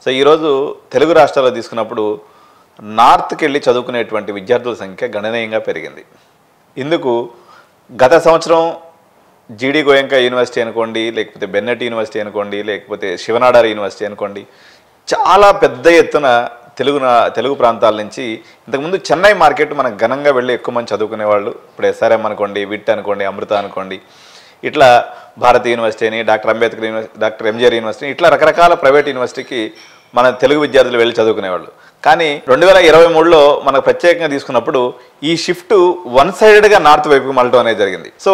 So ఈరోజు తెలుగు రాష్ట్రాల్లో తీసుకున్నప్పుడు నార్త్కి వెళ్ళి చదువుకునేటువంటి విద్యార్థుల సంఖ్య గణనీయంగా పెరిగింది. ఇందుకు గత సంవత్సరం జీడి గోయంకా యూనివర్సిటీ అనుకోండి, లేకపోతే బెన్నెట్ యూనివర్సిటీ అనుకోండి, లేకపోతే శివనాడారి యూనివర్సిటీ అనుకోండి, చాలా పెద్ద ఎత్తున తెలుగు ప్రాంతాల నుంచి ఇంతకుముందు చెన్నై మార్కెట్ మనకు ఘనంగా వెళ్ళి ఎక్కువ మంది చదువుకునేవాళ్ళు. ఇప్పుడు ఎస్ఆర్ఎం అనుకోండి, విట్ అనుకోండి, అమృత అనుకోండి, ఇట్లా భారతీ యూనివర్సిటీ అని, doctor Ambedkar university, doctor MGR university, ఇట్లా రకరకాల ప్రైవేట్ యూనివర్సిటీకి మన తెలుగు విద్యార్థులు వెళ్ళి చదువుకునేవాళ్ళు. కానీ 2023లో మనకు ప్రత్యేకంగా తీసుకున్నప్పుడు ఈ షిఫ్ట్ వన్ సైడెడ్గా నార్త్ వైపుకి మళ్ళటం అనేది జరిగింది. సో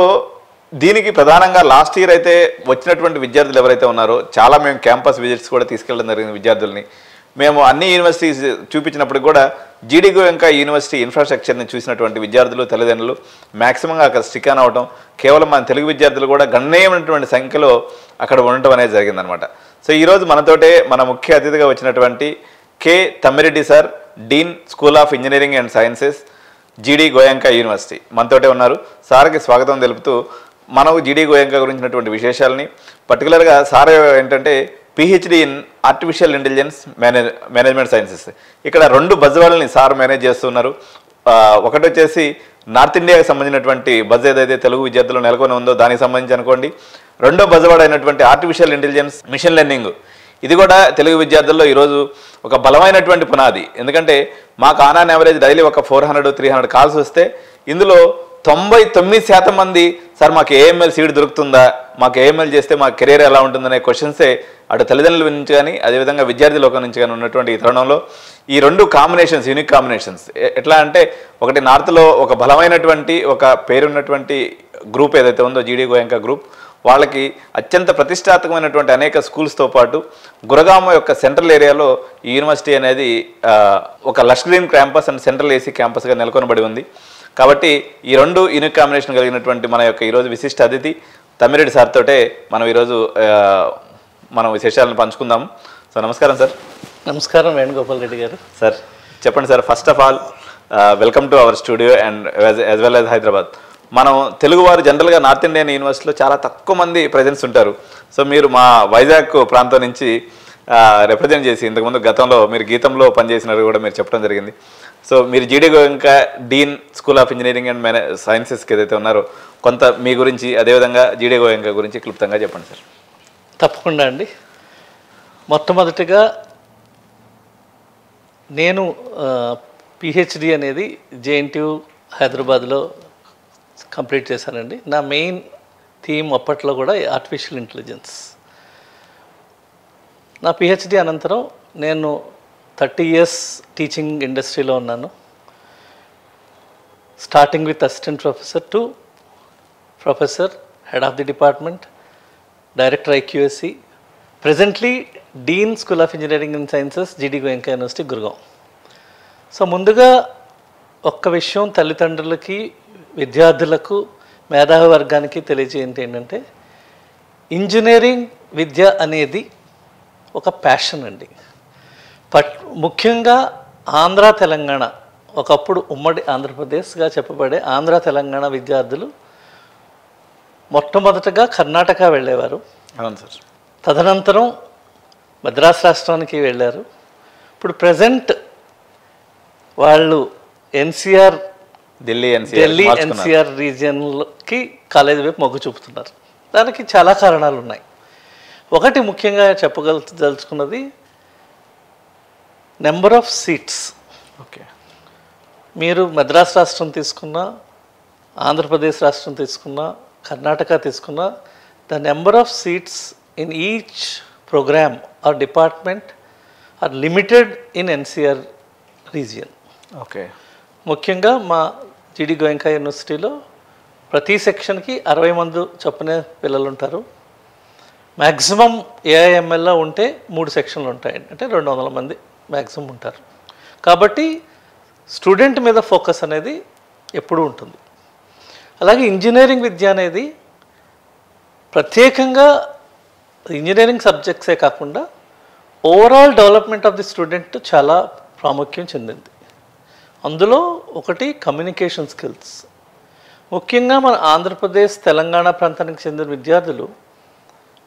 దీనికి ప్రధానంగా లాస్ట్ ఇయర్ అయితే వచ్చినటువంటి విద్యార్థులు ఎవరైతే ఉన్నారో చాలా మేము క్యాంపస్ విజిట్స్ కూడా తీసుకెళ్ళడం జరిగింది. విద్యార్థుల్ని మేము అన్ని యూనివర్సిటీస్ చూపించినప్పుడు కూడా జీడి గోయంకా యూనివర్సిటీ ఇన్ఫ్రాస్ట్రక్చర్ని చూసినటువంటి విద్యార్థులు తల్లిదండ్రులు మ్యాక్సిమంగా అక్కడ స్టిక్ ఆన్ అవడం, కేవలం మన తెలుగు విద్యార్థులు కూడా గణనీయమైనటువంటి సంఖ్యలో అక్కడ ఉండటం అనేది జరిగిందనమాట. సో ఈరోజు మనతోటే మన ముఖ్య అతిథిగా వచ్చినటువంటి K Thammireddy sir, dean school of engineering and sciences, జీడి గోయంకా యూనివర్సిటీ మనతోటే ఉన్నారు. సార్కి స్వాగతం తెలుపుతూ మనకు జీడి గోయంకా గురించినటువంటి విశేషాలని, పర్టికులర్గా సార్ ఏంటంటే PhD in artificial intelligence management sciences, ఇక్కడ 2 బజ్వాళ్ళని సార్ మేనేజ్ చేస్తున్నారు. ఒకటి వచ్చేసి నార్త్ ఇండియాకి సంబంధించినటువంటి బజ్ ఏదైతే తెలుగు విద్యార్థులు నెలకొని ఉందో దానికి సంబంధించి అనుకోండి, రెండో బజ్వాడ్ అయినటువంటి ఆర్టిఫిషియల్ ఇంటెలిజెన్స్ మిషన్ లెర్నింగ్, ఇది కూడా తెలుగు విద్యార్థుల్లో ఈరోజు ఒక బలమైనటువంటి పునాది. ఎందుకంటే మాకు ఆన్ యావరేజ్ డైలీ ఒక 400-300 కాల్స్ వస్తే ఇందులో 99% మంది సార్ మాకు ఏఎంఎల్ సీట్ దొరుకుతుందా, మాకు ఏఎంఎల్ చేస్తే మా కెరీర్ ఎలా ఉంటుందనే క్వశ్చన్సే అటు తల్లిదండ్రుల నుంచి కానీ అదేవిధంగా విద్యార్థి లోకం నుంచి కానీ ఉన్నటువంటి ఈ తరుణంలో ఈ 2 కాంబినేషన్స్, యూనిక్ కాంబినేషన్స్ ఎట్లా అంటే, ఒకటి నార్త్లో ఒక బలమైనటువంటి ఒక పేరున్నటువంటి గ్రూప్ ఏదైతే ఉందో జీడి గోయంకా గ్రూప్, వాళ్ళకి అత్యంత ప్రతిష్టాత్మకమైనటువంటి అనేక స్కూల్స్తో పాటు గురగామ యొక్క సెంట్రల్ ఏరియాలో ఈ యూనివర్సిటీ అనేది ఒక lush green campus and central AC క్యాంపస్గా నెలకొనబడి ఉంది. కాబట్టి ఈ 2 యూనిక్ కాంబినేషన్ కలిగినటువంటి మన యొక్క ఈరోజు విశిష్ట అతిథి తమ్మిరెడ్డి సార్ తోటే మనం ఈరోజు మనం విశేషాలను పంచుకుందాము. సో నమస్కారం సార్. నమస్కారం వేణుగోపాల్ రెడ్డి గారు. సార్ చెప్పండి sir, first of all welcome to our studio and as well as Hyderabad. మనం తెలుగువారు జనరల్గా నార్త్ ఇండియన్ యూనివర్సిటీలో చాలా తక్కువ మంది ప్రజెన్స్ ఉంటారు. సో మీరు మా వైజాగ్ ప్రాంతం నుంచి రిప్రజెంట్ చేసి ఇంతకుముందు గతంలో మీరు గీతంలో పనిచేసినట్టు కూడా మీరు చెప్పడం జరిగింది. సో మీరు GD Goenka dean school of engineering and సైన్సెస్కి ఏదైతే ఉన్నారో కొంత మీ గురించి, అదేవిధంగా జీడి గోయంకా గురించి క్లుప్తంగా చెప్పండి సార్. తప్పకుండా అండి. మొట్టమొదటిగా నేను పిహెచ్డి అనేది జేఎన్టీయూ హైదరాబాద్లో కంప్లీట్ చేశానండి. నా మెయిన్ థీమ్ అప్పట్లో కూడా ఆర్టిఫిషియల్ ఇంటెలిజెన్స్. నా పిహెచ్డి అనంతరం నేను 30 years టీచింగ్ ఇండస్ట్రీలో ఉన్నాను. Starting with assistant professor to professor, head of the department, director IQAC, presently dean school of engineering and sciences, జీడి గోయంకా యూనివర్సిటీ, గురుగాం. సో ముందుగా ఒక్క విషయం తల్లిదండ్రులకి, విద్యార్థులకు, మేధావి వర్గానికి తెలియజేయండి ఏంటంటే, ఇంజనీరింగ్ విద్య అనేది ఒక ప్యాషన్ అండి. ముఖ్యంగా ఆంధ్ర తెలంగాణ, ఒకప్పుడు ఉమ్మడి ఆంధ్రప్రదేశ్గా చెప్పబడే ఆంధ్ర తెలంగాణ విద్యార్థులు మొట్టమొదటగా కర్ణాటక వెళ్ళేవారు. అవును సార్. తదనంతరం మద్రాసు రాష్ట్రానికి వెళ్ళారు. ఇప్పుడు ప్రజెంట్ వాళ్ళు ఎన్సీఆర్, ఢిల్లీ ఎన్సీఆర్ రీజియన్కి కాలేజీ వైపు మొగ్గు చూపుతున్నారు. దానికి చాలా కారణాలు ఉన్నాయి. ఒకటి ముఖ్యంగా చెప్పదలుచుకున్నది నెంబర్ ఆఫ్ సీట్స్. ఓకే, మీరు మద్రాసు రాష్ట్రం తీసుకున్నా, ఆంధ్రప్రదేశ్ రాష్ట్రం తీసుకున్నా, కర్ణాటక తీసుకున్నా, the number of seats in each programme or department are limited in NCR region. Okay, ముఖ్యంగా మా జీడి గోయంకా యూనివర్సిటీలో ప్రతి సెక్షన్కి 60 మంది చొప్పున పిల్లలు ఉంటారు. మ్యాక్సిమం ఏఐఎంఎల్లో ఉంటే 3 సెక్షన్లు ఉంటాయి, అంటే 200 మంది మ్యాక్సిమం ఉంటారు. కాబట్టి స్టూడెంట్ మీద ఫోకస్ అనేది ఎప్పుడూ ఉంటుంది. అలాగే ఇంజనీరింగ్ విద్య అనేది ప్రత్యేకంగా ఇంజనీరింగ్ సబ్జెక్ట్సే కాకుండా overall development of the student చాలా ప్రాముఖ్యం చెందింది. అందులో ఒకటి కమ్యూనికేషన్ స్కిల్స్. ముఖ్యంగా మన ఆంధ్రప్రదేశ్, తెలంగాణ ప్రాంతానికి చెందిన విద్యార్థులు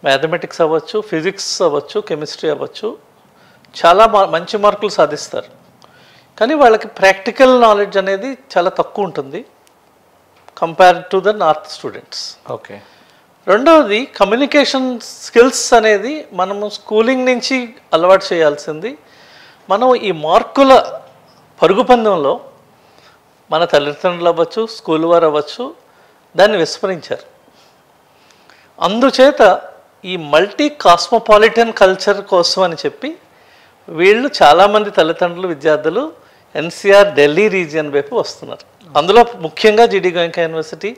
మ్యాథమెటిక్స్ అవ్వచ్చు, ఫిజిక్స్ అవ్వచ్చు, కెమిస్ట్రీ అవ్వచ్చు, చాలా మంచి మార్కులు సాధిస్తారు, కానీ వాళ్ళకి ప్రాక్టికల్ నాలెడ్జ్ అనేది చాలా తక్కువ ఉంటుంది compared to the north students. Okay. రెండవది కమ్యూనికేషన్ స్కిల్స్ అనేది మనము స్కూలింగ్ నుంచి అలవాటు చేయాల్సింది. మనం ఈ మార్కుల పరుగు పందెంలో మన తల్లిదండ్రులు అవ్వచ్చు, స్కూల్ వారు అవ్వచ్చు, దాన్ని విస్మరించారు. అందుచేత ఈ మల్టీ కాస్మోపాలిటన్ కల్చర్ కోసం అని చెప్పి వీళ్ళు చాలామంది తల్లిదండ్రులు, విద్యార్థులు ఎన్సీఆర్ ఢిల్లీ రీజియన్ వైపు వస్తున్నారు. అందులో ముఖ్యంగా జీడీ గోయంకా యూనివర్సిటీ,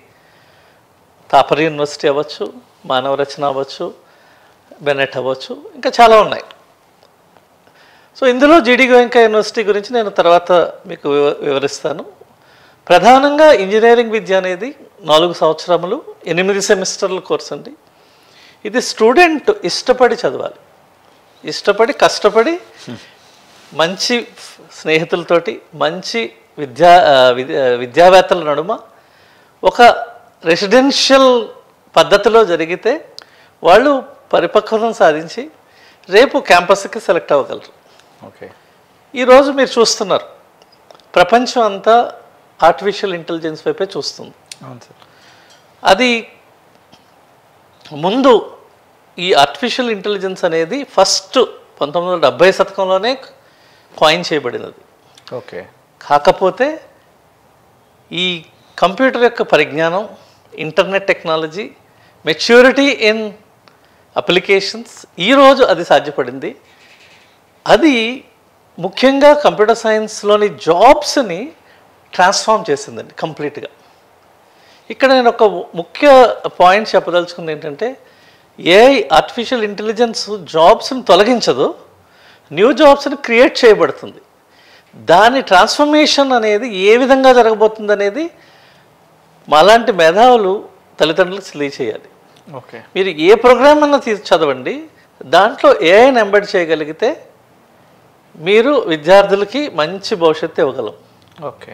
తాపర్ యూనివర్సిటీ అవ్వచ్చు, మానవ రచన అవ్వచ్చు, బెనెట్ అవ్వచ్చు, ఇంకా చాలా ఉన్నాయి. సో ఇందులో జీడీ గోయంకా యూనివర్సిటీ గురించి నేను తర్వాత మీకు వివరిస్తాను. ప్రధానంగా ఇంజనీరింగ్ విద్య అనేది 4 సంవత్సరములు 8 సెమిస్టర్ల కోర్స్ అండి. ఇది స్టూడెంట్ ఇష్టపడి చదవాలి, ఇష్టపడి కష్టపడి మంచి స్నేహితులతోటి, మంచి విద్యావేత్తల నడుమ ఒక రెసిడెన్షియల్ పద్ధతిలో జరిగితే వాళ్ళు పరిపక్వతను సాధించి రేపు క్యాంపస్కి సెలెక్ట్ అవ్వగలరు. ఓకే. ఈరోజు మీరు చూస్తున్నారు, ప్రపంచం అంతా ఆర్టిఫిషియల్ ఇంటెలిజెన్స్ వైపే చూస్తుంది. అవును సార్. అది ముందు ఈ ఆర్టిఫిషియల్ ఇంటెలిజెన్స్ అనేది ఫస్ట్ 1970 శతకంలోనే కాయిన్ చేయబడినది. ఓకే. కాకపోతే ఈ కంప్యూటర్ యొక్క పరిజ్ఞానం, internet technology, maturity in applications, ఈరోజు అది సాధ్యపడింది. అది ముఖ్యంగా కంప్యూటర్ సైన్స్లోని జాబ్స్ని ట్రాన్స్ఫార్మ్ చేసిందండి కంప్లీట్గా. ఇక్కడ నేను ఒక ముఖ్య పాయింట్ చెప్పదలుచుకుంది ఏంటంటే, ఏఐ ఆర్టిఫిషియల్ ఇంటెలిజెన్స్ జాబ్స్ని తొలగించదు, న్యూ జాబ్స్ని క్రియేట్ చేయబడుతుంది. దాని ట్రాన్స్ఫర్మేషన్ అనేది ఏ విధంగా జరగబోతుంది అనేది మాలాంటి మేధావులు తల్లిదండ్రులకు తెలియచేయాలి. ఓకే. మీరు ఏ ప్రోగ్రామ్ అన్నా చదవండి, దాంట్లో ఏఐని ఎంబెడ్ చేయగలిగితే మీరు విద్యార్థులకి మంచి భవిష్యత్తు ఇవ్వగలం. ఓకే.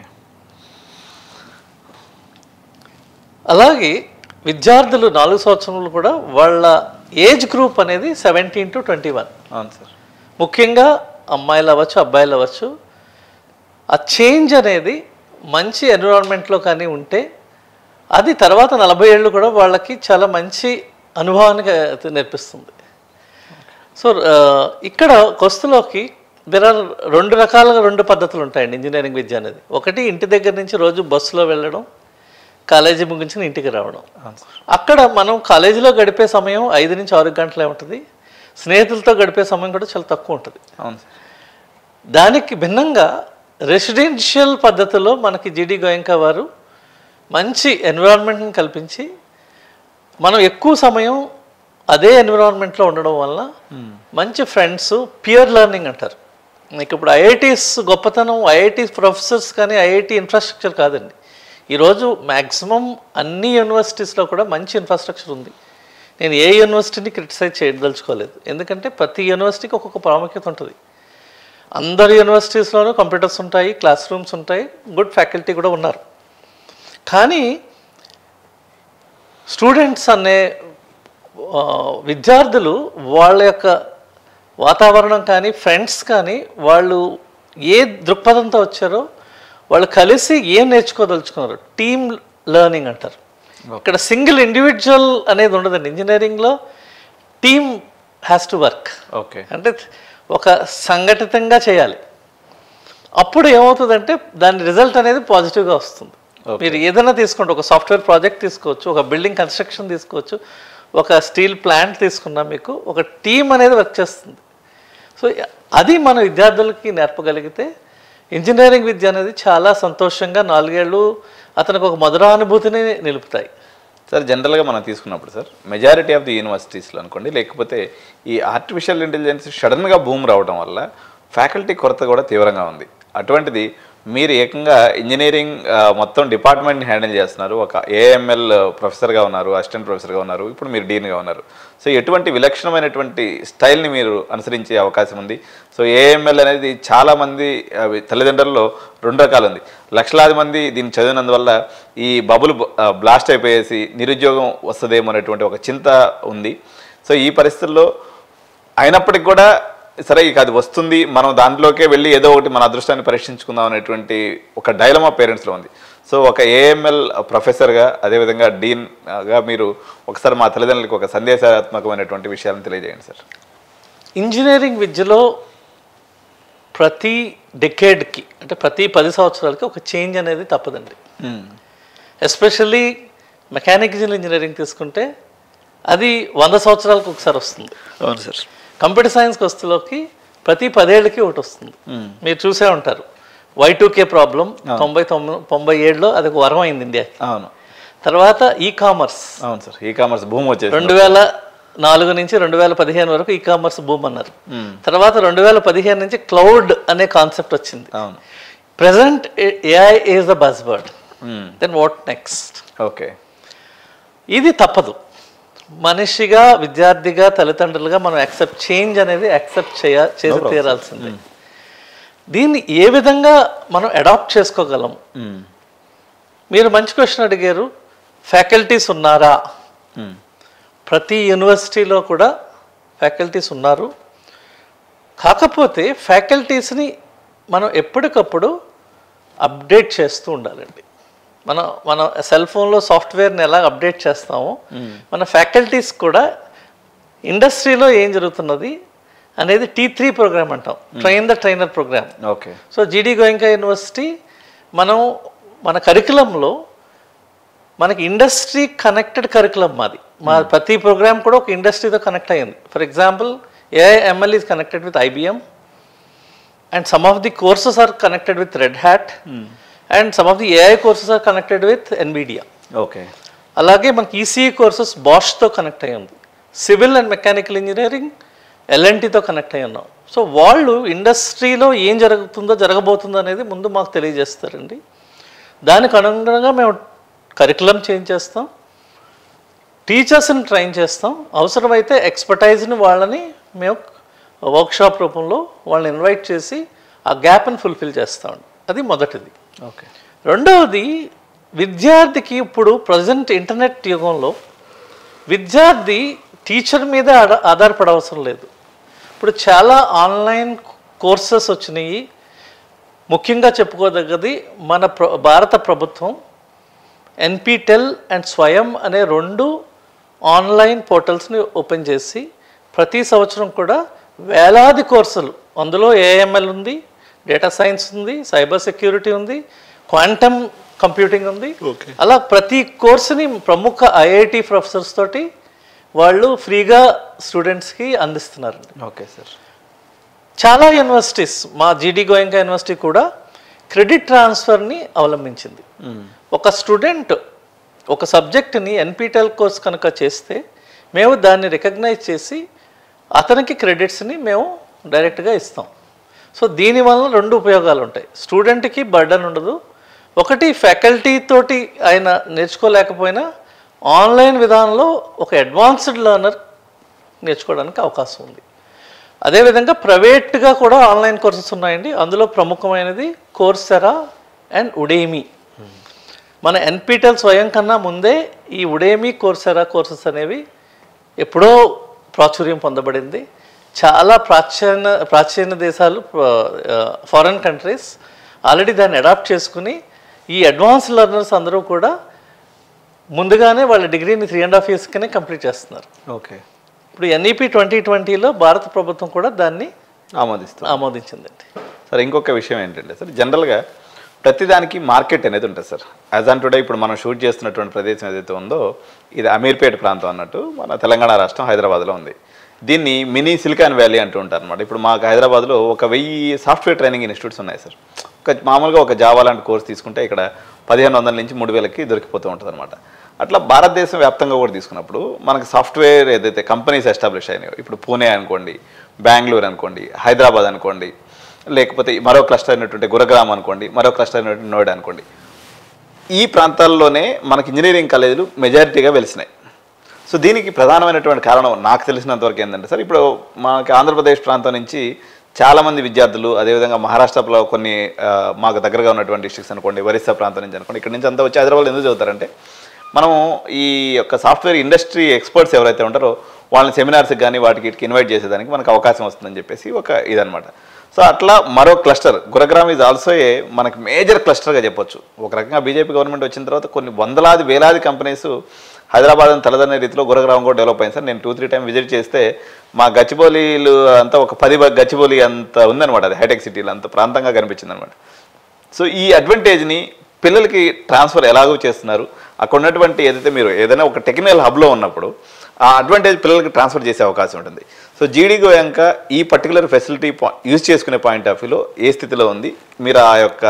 అలాగే విద్యార్థులు 4 సంవత్సరాలు కూడా వాళ్ళ ఏజ్ గ్రూప్ అనేది 17 to 21. అవును సార్. ముఖ్యంగా అమ్మాయిలు అవ్వచ్చు, అబ్బాయిలు అవ్వచ్చు. ఆ చేంజ్ అనేది మంచి ఎన్విరాన్మెంట్లో కానీ ఉంటే అది తర్వాత 40 ఏళ్ళు కూడా వాళ్ళకి చాలా మంచి అనుభవాన్ని నేర్పిస్తుంది. సో ఇక్కడ కొస్తులోకి రెండు పద్ధతులు ఉంటాయండి ఇంజనీరింగ్ విద్య అనేది. ఒకటి, ఇంటి దగ్గర నుంచి రోజు బస్సులో వెళ్ళడం, కాలేజీ ముగించిన ఇంటికి రావడం. అక్కడ మనం కాలేజీలో గడిపే సమయం 5 నుంచి 6 గంటలే ఉంటుంది, స్నేహితులతో గడిపే సమయం కూడా చాలా తక్కువ ఉంటుంది. అవును. దానికి భిన్నంగా రెసిడెన్షియల్ పద్ధతిలో మనకి జీడీ గోయంకా వారు మంచి ఎన్విరాన్మెంట్ని కల్పించి మనం ఎక్కువ సమయం అదే ఎన్విరాన్మెంట్లో ఉండడం వల్ల మంచి ఫ్రెండ్స్, పియర్ లెర్నింగ్ అంటారు. మీకు ఇప్పుడు ఐఐటీస్ గొప్పతనం ఐఐటీ ప్రొఫెసర్స్ కానీ ఐఐటీ ఇన్ఫ్రాస్ట్రక్చర్ కాదండి. ఈరోజు మ్యాక్సిమం అన్ని యూనివర్సిటీస్లో కూడా మంచి ఇన్ఫ్రాస్ట్రక్చర్ ఉంది. నేను ఏ యూనివర్సిటీని క్రిటిసైజ్ చేయదలుచుకోలేదు, ఎందుకంటే ప్రతి యూనివర్సిటీకి ఒక్కొక్క ప్రాముఖ్యత ఉంటుంది. అందరు యూనివర్సిటీస్లోనూ కంప్యూటర్స్ ఉంటాయి, క్లాస్ రూమ్స్ ఉంటాయి, గుడ్ ఫ్యాకల్టీ కూడా ఉన్నారు. కానీ స్టూడెంట్స్ అనే విద్యార్థులు వాళ్ళ యొక్క వాతావరణం కానీ, ఫ్రెండ్స్ కానీ, వాళ్ళు ఏ దృక్పథంతో వచ్చారో వాళ్ళు కలిసి ఏం నేర్చుకోదలుచుకున్నారు, టీమ్ లెర్నింగ్ అంటారు. ఇక్కడ సింగిల్ ఇండివిజువల్ అనేది ఉండదండి. ఇంజనీరింగ్లో team has to work. Okay. అంటే ఒక సంఘటితంగా చేయాలి. అప్పుడు ఏమవుతుందంటే దాని రిజల్ట్ అనేది పాజిటివ్గా వస్తుంది. మీరు ఏదైనా తీసుకోండి, ఒక సాఫ్ట్వేర్ ప్రాజెక్ట్ తీసుకోవచ్చు, ఒక బిల్డింగ్ కన్స్ట్రక్షన్ తీసుకోవచ్చు, ఒక స్టీల్ ప్లాంట్ తీసుకున్నా మీకు ఒక టీం అనేది వర్క్ చేస్తుంది. సో అది మన విద్యార్థులకి నేర్పగలిగితే ఇంజనీరింగ్ విద్య అనేది చాలా సంతోషంగా 4 ఏళ్ళు అతనికి ఒక మధురానుభూతిని నిలుపుతాయి. సార్, జనరల్గా మనం తీసుకున్నప్పుడు సార్ మెజారిటీ ఆఫ్ ది యూనివర్సిటీస్లో అనుకోండి, లేకపోతే ఈ ఆర్టిఫిషియల్ ఇంటెలిజెన్స్ సడన్గా భూమి రావడం వల్ల ఫ్యాకల్టీ కొరత కూడా తీవ్రంగా ఉంది. అటువంటిది మీరు ఏకంగా ఇంజనీరింగ్ మొత్తం డిపార్ట్మెంట్ని హ్యాండిల్ చేస్తున్నారు, ఒక ఏఎంఎల్ ప్రొఫెసర్గా ఉన్నారు, అసిస్టెంట్ ప్రొఫెసర్గా ఉన్నారు, ఇప్పుడు మీరు డీన్గా ఉన్నారు. సో ఎటువంటి విలక్షణమైనటువంటి స్టైల్ని మీరు అనుసరించే అవకాశం ఉంది. సో ఏఎంఎల్ అనేది చాలామంది తల్లిదండ్రుల్లో 2 రకాలు ఉంది. లక్షలాది మంది దీన్ని చదివినందువల్ల ఈ బబుల్ బ్లాస్ట్ అయిపోయేసి నిరుద్యోగం వస్తుందేమో అనేటువంటి ఒక చింత ఉంది. సో ఈ పరిస్థితుల్లో అయినప్పటికి కూడా సరే ఇక అది వస్తుంది, మనం దాంట్లోకే వెళ్ళి ఏదో ఒకటి మన అదృష్టాన్ని పరీక్షించుకుందాం అనేటువంటి ఒక డైలమా పేరెంట్స్లో ఉంది. సో ఒక ఏఎంఎల్ ప్రొఫెసర్గా, అదేవిధంగా డీన్గా మీరు ఒకసారి మా తల్లిదండ్రులకు ఒక సందేశాత్మకమైనటువంటి విషయాలను తెలియజేయండి సార్. ఇంజనీరింగ్ విద్యలో ప్రతి డెకేడ్కి అంటే ప్రతి 10 సంవత్సరాలకి ఒక చేంజ్ అనేది తప్పదండి. ఎస్పెషల్లీ మెకానికల్ ఇంజనీరింగ్ తీసుకుంటే అది 100 సంవత్సరాలకు ఒకసారి వస్తుంది. అవును సార్. కంప్యూటర్ సైన్స్ వస్తువులోకి ప్రతి 10 ఏళ్ళకి ఒకటి వస్తుంది. మీరు చూసే ఉంటారు Y2K ప్రాబ్లం 97లో అది ఒక వరం అయింది ఇండియాకి. అవును. తర్వాత కామర్స్. అవును సార్, కామర్స్ భూమి వచ్చేసి 2004 నుంచి 2015 వరకు కామర్స్ బూమ్ అన్నారు. తర్వాత 2015 నుంచి క్లౌడ్ అనే కాన్సెప్ట్ వచ్చింది. అవును. Present AI is the buzz word. Then what next? Okay, ఇది తప్పదు. మనిషిగా, విద్యార్థిగా, తల్లిదండ్రులుగా మనం చేంజ్ అనేది చేసి తీరాల్సిందే. దీన్ని ఏ విధంగా మనం అడాప్ట్ చేసుకోగలం? మీరు మంచి క్వశ్చన్ అడిగారు. ఫ్యాకల్టీస్ ఉన్నారా? ప్రతి యూనివర్సిటీలో కూడా ఫ్యాకల్టీస్ ఉన్నారు. కాకపోతే ఫ్యాకల్టీస్ని మనం ఎప్పటికప్పుడు అప్డేట్ చేస్తూ ఉండాలండి. మన సెల్ ఫోన్లో సాఫ్ట్వేర్ని ఎలా అప్డేట్ చేస్తామో మన ఫ్యాకల్టీస్ కూడా ఇండస్ట్రీలో ఏం జరుగుతున్నది అనేది T3 ప్రోగ్రామ్ అంటాం, train the trainer programme. Okay. So GD Goenka university మన కరికులంలో మనకి ఇండస్ట్రీ కనెక్టెడ్ కరికులం మాది. మా ప్రతి ప్రోగ్రామ్ కూడా ఒక ఇండస్ట్రీతో కనెక్ట్ అయ్యింది. For example AI/ML is connected with IBM and some of the courses are connected with Red Hat and some of the AI courses are connected with NVIDIA. Okay. అలాగే మనకి ECE courses బాష్తో connect అయ్యి ఉంది. Civil and mechanical engineering L&Tతో connect అయ్యి ఉన్నాం. So వాళ్ళు ఇండస్ట్రీలో ఏం జరగబోతుందో అనేది ముందు మాకు తెలియజేస్తారండి. దానికి అనుగుణంగా మేము కరికులం చేంజ్ చేస్తాం, టీచర్స్ని ట్రైన్ చేస్తాం, అవసరమైతే ఎక్స్పర్టైజ్ని వాళ్ళని మేము వర్క్షాప్ రూపంలో వాళ్ళని ఇన్వైట్ చేసి ఆ గ్యాప్ని ఫుల్ఫిల్ చేస్తామండి. అది మొదటిది. ఓకే. రెండవది, విద్యార్థికి ఇప్పుడు ప్రజెంట్ ఇంటర్నెట్ యుగంలో విద్యార్థి టీచర్ మీద ఆధారపడవసరం లేదు. ఇప్పుడు చాలా ఆన్లైన్ కోర్సెస్ వచ్చినాయి. ముఖ్యంగా చెప్పుకోదగ్గది మన భారత ప్రభుత్వం NPTEL అండ్ స్వయం అనే 2 ఆన్లైన్ పోర్టల్స్ని ఓపెన్ చేసి ప్రతి సంవత్సరం కూడా వేలాది కోర్సులు, అందులో AML ఉంది, డేటా సైన్స్ ఉంది, సైబర్ సెక్యూరిటీ ఉంది, క్వాంటమ్ కంప్యూటింగ్ ఉంది. అలా ప్రతి కోర్సుని ప్రముఖ IIT ప్రొఫెసర్స్ తోటి వాళ్ళు ఫ్రీగా స్టూడెంట్స్కి అందిస్తున్నారండి. Okay sir. చాలా యూనివర్సిటీస్, మా జీడి గోయంకా యూనివర్సిటీ కూడా క్రెడిట్ ట్రాన్స్ఫర్ని అవలంబించింది. ఒక స్టూడెంట్ ఒక సబ్జెక్ట్ని NPTEL కోర్స్ కనుక చేస్తే మేము దాన్ని రికగ్నైజ్ చేసి అతనికి క్రెడిట్స్ని మేము డైరెక్ట్గా ఇస్తాం. సో దీనివల్ల 2 ఉపయోగాలు ఉంటాయి. స్టూడెంట్కి బర్డన్ ఉండదు. ఒకటి, ఫ్యాకల్టీ తోటి ఆయన నేర్చుకోలేకపోయినా ఆన్లైన్ విధానంలో ఒక అడ్వాన్స్డ్ లెర్నర్ నేర్చుకోవడానికి అవకాశం ఉంది. అదేవిధంగా ప్రైవేట్గా కూడా ఆన్లైన్ కోర్సెస్ ఉన్నాయండి. అందులో ప్రముఖమైనది కోర్సెరా అండ్ ఉడేమి. మన NPTEL స్వయం కన్నా ముందే ఈ ఉడేమి, కోర్సెరా కోర్సెస్ అనేవి ఎప్పుడో ప్రాచుర్యం పొందబడింది. చాలా ప్రాచీన దేశాలు, ఫారెన్ కంట్రీస్ ఆల్రెడీ దాన్ని అడాప్ట్ చేసుకుని ఈ అడ్వాన్స్ లెర్నర్స్ అందరూ కూడా ముందుగానే వాళ్ళ డిగ్రీని 3.5 yearsకనే కంప్లీట్ చేస్తున్నారు. ఓకే. ఇప్పుడు NEP 2020లో భారత ప్రభుత్వం కూడా దాన్ని ఆమోదించిందండి. సార్, ఇంకొక విషయం ఏంటంటే సార్, జనరల్గా ప్రతిదానికి మార్కెట్ అనేది ఉంటుంది సార్. యాజ్ ఆన్ టుడే ఇప్పుడు మనం షూట్ చేస్తున్నటువంటి ప్రదేశం ఏదైతే ఉందో ఇది అమీర్పేట ప్రాంతం అన్నట్టు మన తెలంగాణ రాష్ట్రం హైదరాబాద్లో ఉంది. దీన్ని మినీ సిలికాన్ వ్యాలీ అంటూ ఉంటారు అనమాట. ఇప్పుడు మాకు హైదరాబాద్లో 1000 సాఫ్ట్వేర్ ట్రైనింగ్ ఇన్స్టిట్యూట్స్ ఉన్నాయి సార్. మామూలుగా ఒక జావా లాంటి కోర్స్ తీసుకుంటే ఇక్కడ 1500 నుంచి 3000కి దొరికిపోతూ ఉంటుంది అనమాట. అట్లా భారతదేశం వ్యాప్తంగా కూడా తీసుకున్నప్పుడు మనకు సాఫ్ట్వేర్ ఏదైతే కంపెనీస్ ఎస్టాబ్లిష్ అయినాయో, ఇప్పుడు పూణే అనుకోండి, బెంగళూరు అనుకోండి, హైదరాబాద్ అనుకోండి, లేకపోతే మరో క్లస్టర్ అయినటువంటి గురుగ్రామ్ అనుకోండి, మరో క్లస్టర్ అయినటువంటి నోయిడా అనుకోండి, ఈ ప్రాంతాల్లోనే మనకి ఇంజనీరింగ్ కాలేజీలు మెజారిటీగా వెలిసినాయి. సో దీనికి ప్రధానమైనటువంటి కారణం నాకు తెలిసినంతవరకు ఏంటంటే సార్, ఇప్పుడు మనకి ఆంధ్రప్రదేశ్ ప్రాంతం నుంచి చాలామంది విద్యార్థులు, అదేవిధంగా మహారాష్ట్రలో కొన్ని మాకు దగ్గరగా ఉన్నటువంటి డిస్ట్రిక్ట్స్ అనుకోండి, ఒరిస్సా ప్రాంతం నుంచి అనుకోండి, ఇక్కడ నుంచి అంతా వచ్చి హైదరాబాద్లో ఎందుకు చదువుతారంటే మనం ఈ యొక్క సాఫ్ట్వేర్ ఇండస్ట్రీ ఎక్స్పర్ట్స్ ఎవరైతే ఉంటారో వాళ్ళని సెమినార్స్కి కానీ వాటికి ఇన్వైట్ చేసేదానికి మనకు అవకాశం వస్తుందని చెప్పేసి ఒక ఇదనమాట. సో అట్లా మరో క్లస్టర్ గురుగ్రామ్ ఈజ్ ఆల్సో మనకి మేజర్ క్లస్టర్గా చెప్పొచ్చు. ఒక రకంగా బీజేపీ గవర్నమెంట్ వచ్చిన తర్వాత కొన్ని వందలాది వేలాది కంపెనీస్ హైదరాబాద్ని తలదనే రీతిలో గురుగ్రామ్ కూడా డెవలప్ అయింది సార్. నేను 2-3 టైం విజిట్ చేస్తే మా గచ్చిబౌలిలు అంతా ఒక 10 గచ్చిబౌలి అంత ఉందన్నమాట. అది హైటెక్ సిటీలో అంత ప్రాంతంగా కనిపించింది అనమాట. సో ఈ అడ్వాంటేజ్ని పిల్లలకి ట్రాన్స్ఫర్ ఎలాగో చేస్తున్నారు. అక్కడ ఉన్నటువంటి ఏదైతే మీరు ఏదైనా ఒక టెక్నికల్ హబ్లో ఉన్నప్పుడు ఆ అడ్వాంటేజ్ పిల్లలకి ట్రాన్స్ఫర్ చేసే అవకాశం ఉంటుంది. సో జీడీ గోయంక ఈ పర్టికులర్ ఫెసిలిటీ యూజ్ చేసుకునే పాయింట్ ఆఫ్ వ్యూలో ఏ స్థితిలో ఉంది, మీరు ఆ యొక్క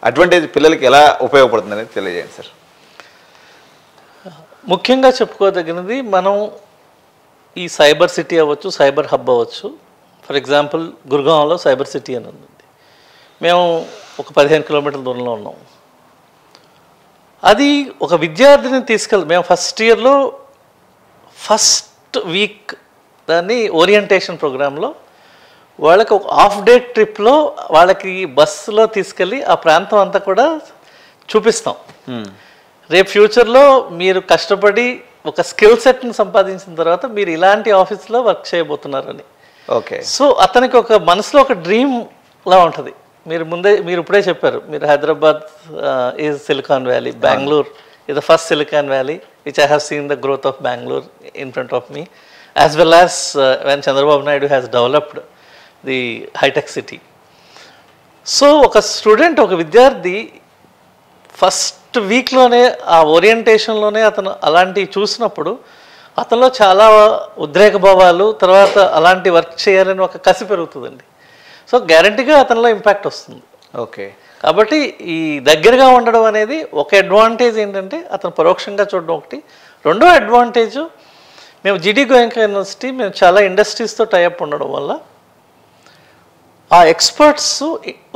అడ్వాంటేజ్ పిల్లలకి ఎలా ఉపయోగపడుతుంది అనేది తెలియజేయండి సార్. ముఖ్యంగా చెప్పుకోదగినది మనం ఈ సైబర్ సిటీ అవ్వచ్చు, సైబర్ హబ్ అవ్వచ్చు. ఫర్ ఎగ్జాంపుల్ గుర్గాంలో సైబర్ సిటీ అని ఉంది. మేము ఒక 15 కిలోమీటర్ల దూరంలో ఉన్నాం. అది ఒక విద్యార్థిని మేము ఫస్ట్ ఇయర్లో ఫస్ట్ వీక్ దాన్ని ఓరియంటేషన్ ప్రోగ్రాంలో వాళ్ళకి ఒక హాఫ్ డే ట్రిప్లో వాళ్ళకి బస్సులో తీసుకెళ్ళి ఆ ప్రాంతం అంతా కూడా చూపిస్తాం. రేపు ఫ్యూచర్లో మీరు కష్టపడి ఒక స్కిల్ సెట్ని సంపాదించిన తర్వాత మీరు ఇలాంటి ఆఫీస్లో వర్క్ చేయబోతున్నారని. ఓకే. సో అతనికి ఒక మనసులో ఒక డ్రీమ్లా ఉంటుంది. మీరు ఇప్పుడే చెప్పారు, మీరు Hyderabad is silicon valley, Bengaluru is the first Silicon Valley, which I have seen the growth of Bangalore in front of me, as well as when Chandrababu Naidu has developed the high-tech city. So, oka student, oka vidyarthi, first week lone, orientation lone, atanu alanti chusinapudu, అతనిలో చాలా ఉద్రేక భావాలు, తర్వాత అలాంటి work చేయాలని ఒక కసి పెరుగుతుందండి. So గ్యారంటీగా అతనిలో ఇంపాక్ట్ వస్తుంది. ఓకే. కాబట్టి ఈ దగ్గరగా ఉండడం అనేది ఒక అడ్వాంటేజ్. ఏంటంటే అతను పరోక్షంగా చూడడం ఒకటి. రెండో అడ్వాంటేజ్, మేము జీడీ గోయంక యూనివర్సిటీ మేము చాలా ఇండస్ట్రీస్తో టైఅప్ ఉండడం వల్ల ఆ ఎక్స్పర్ట్స్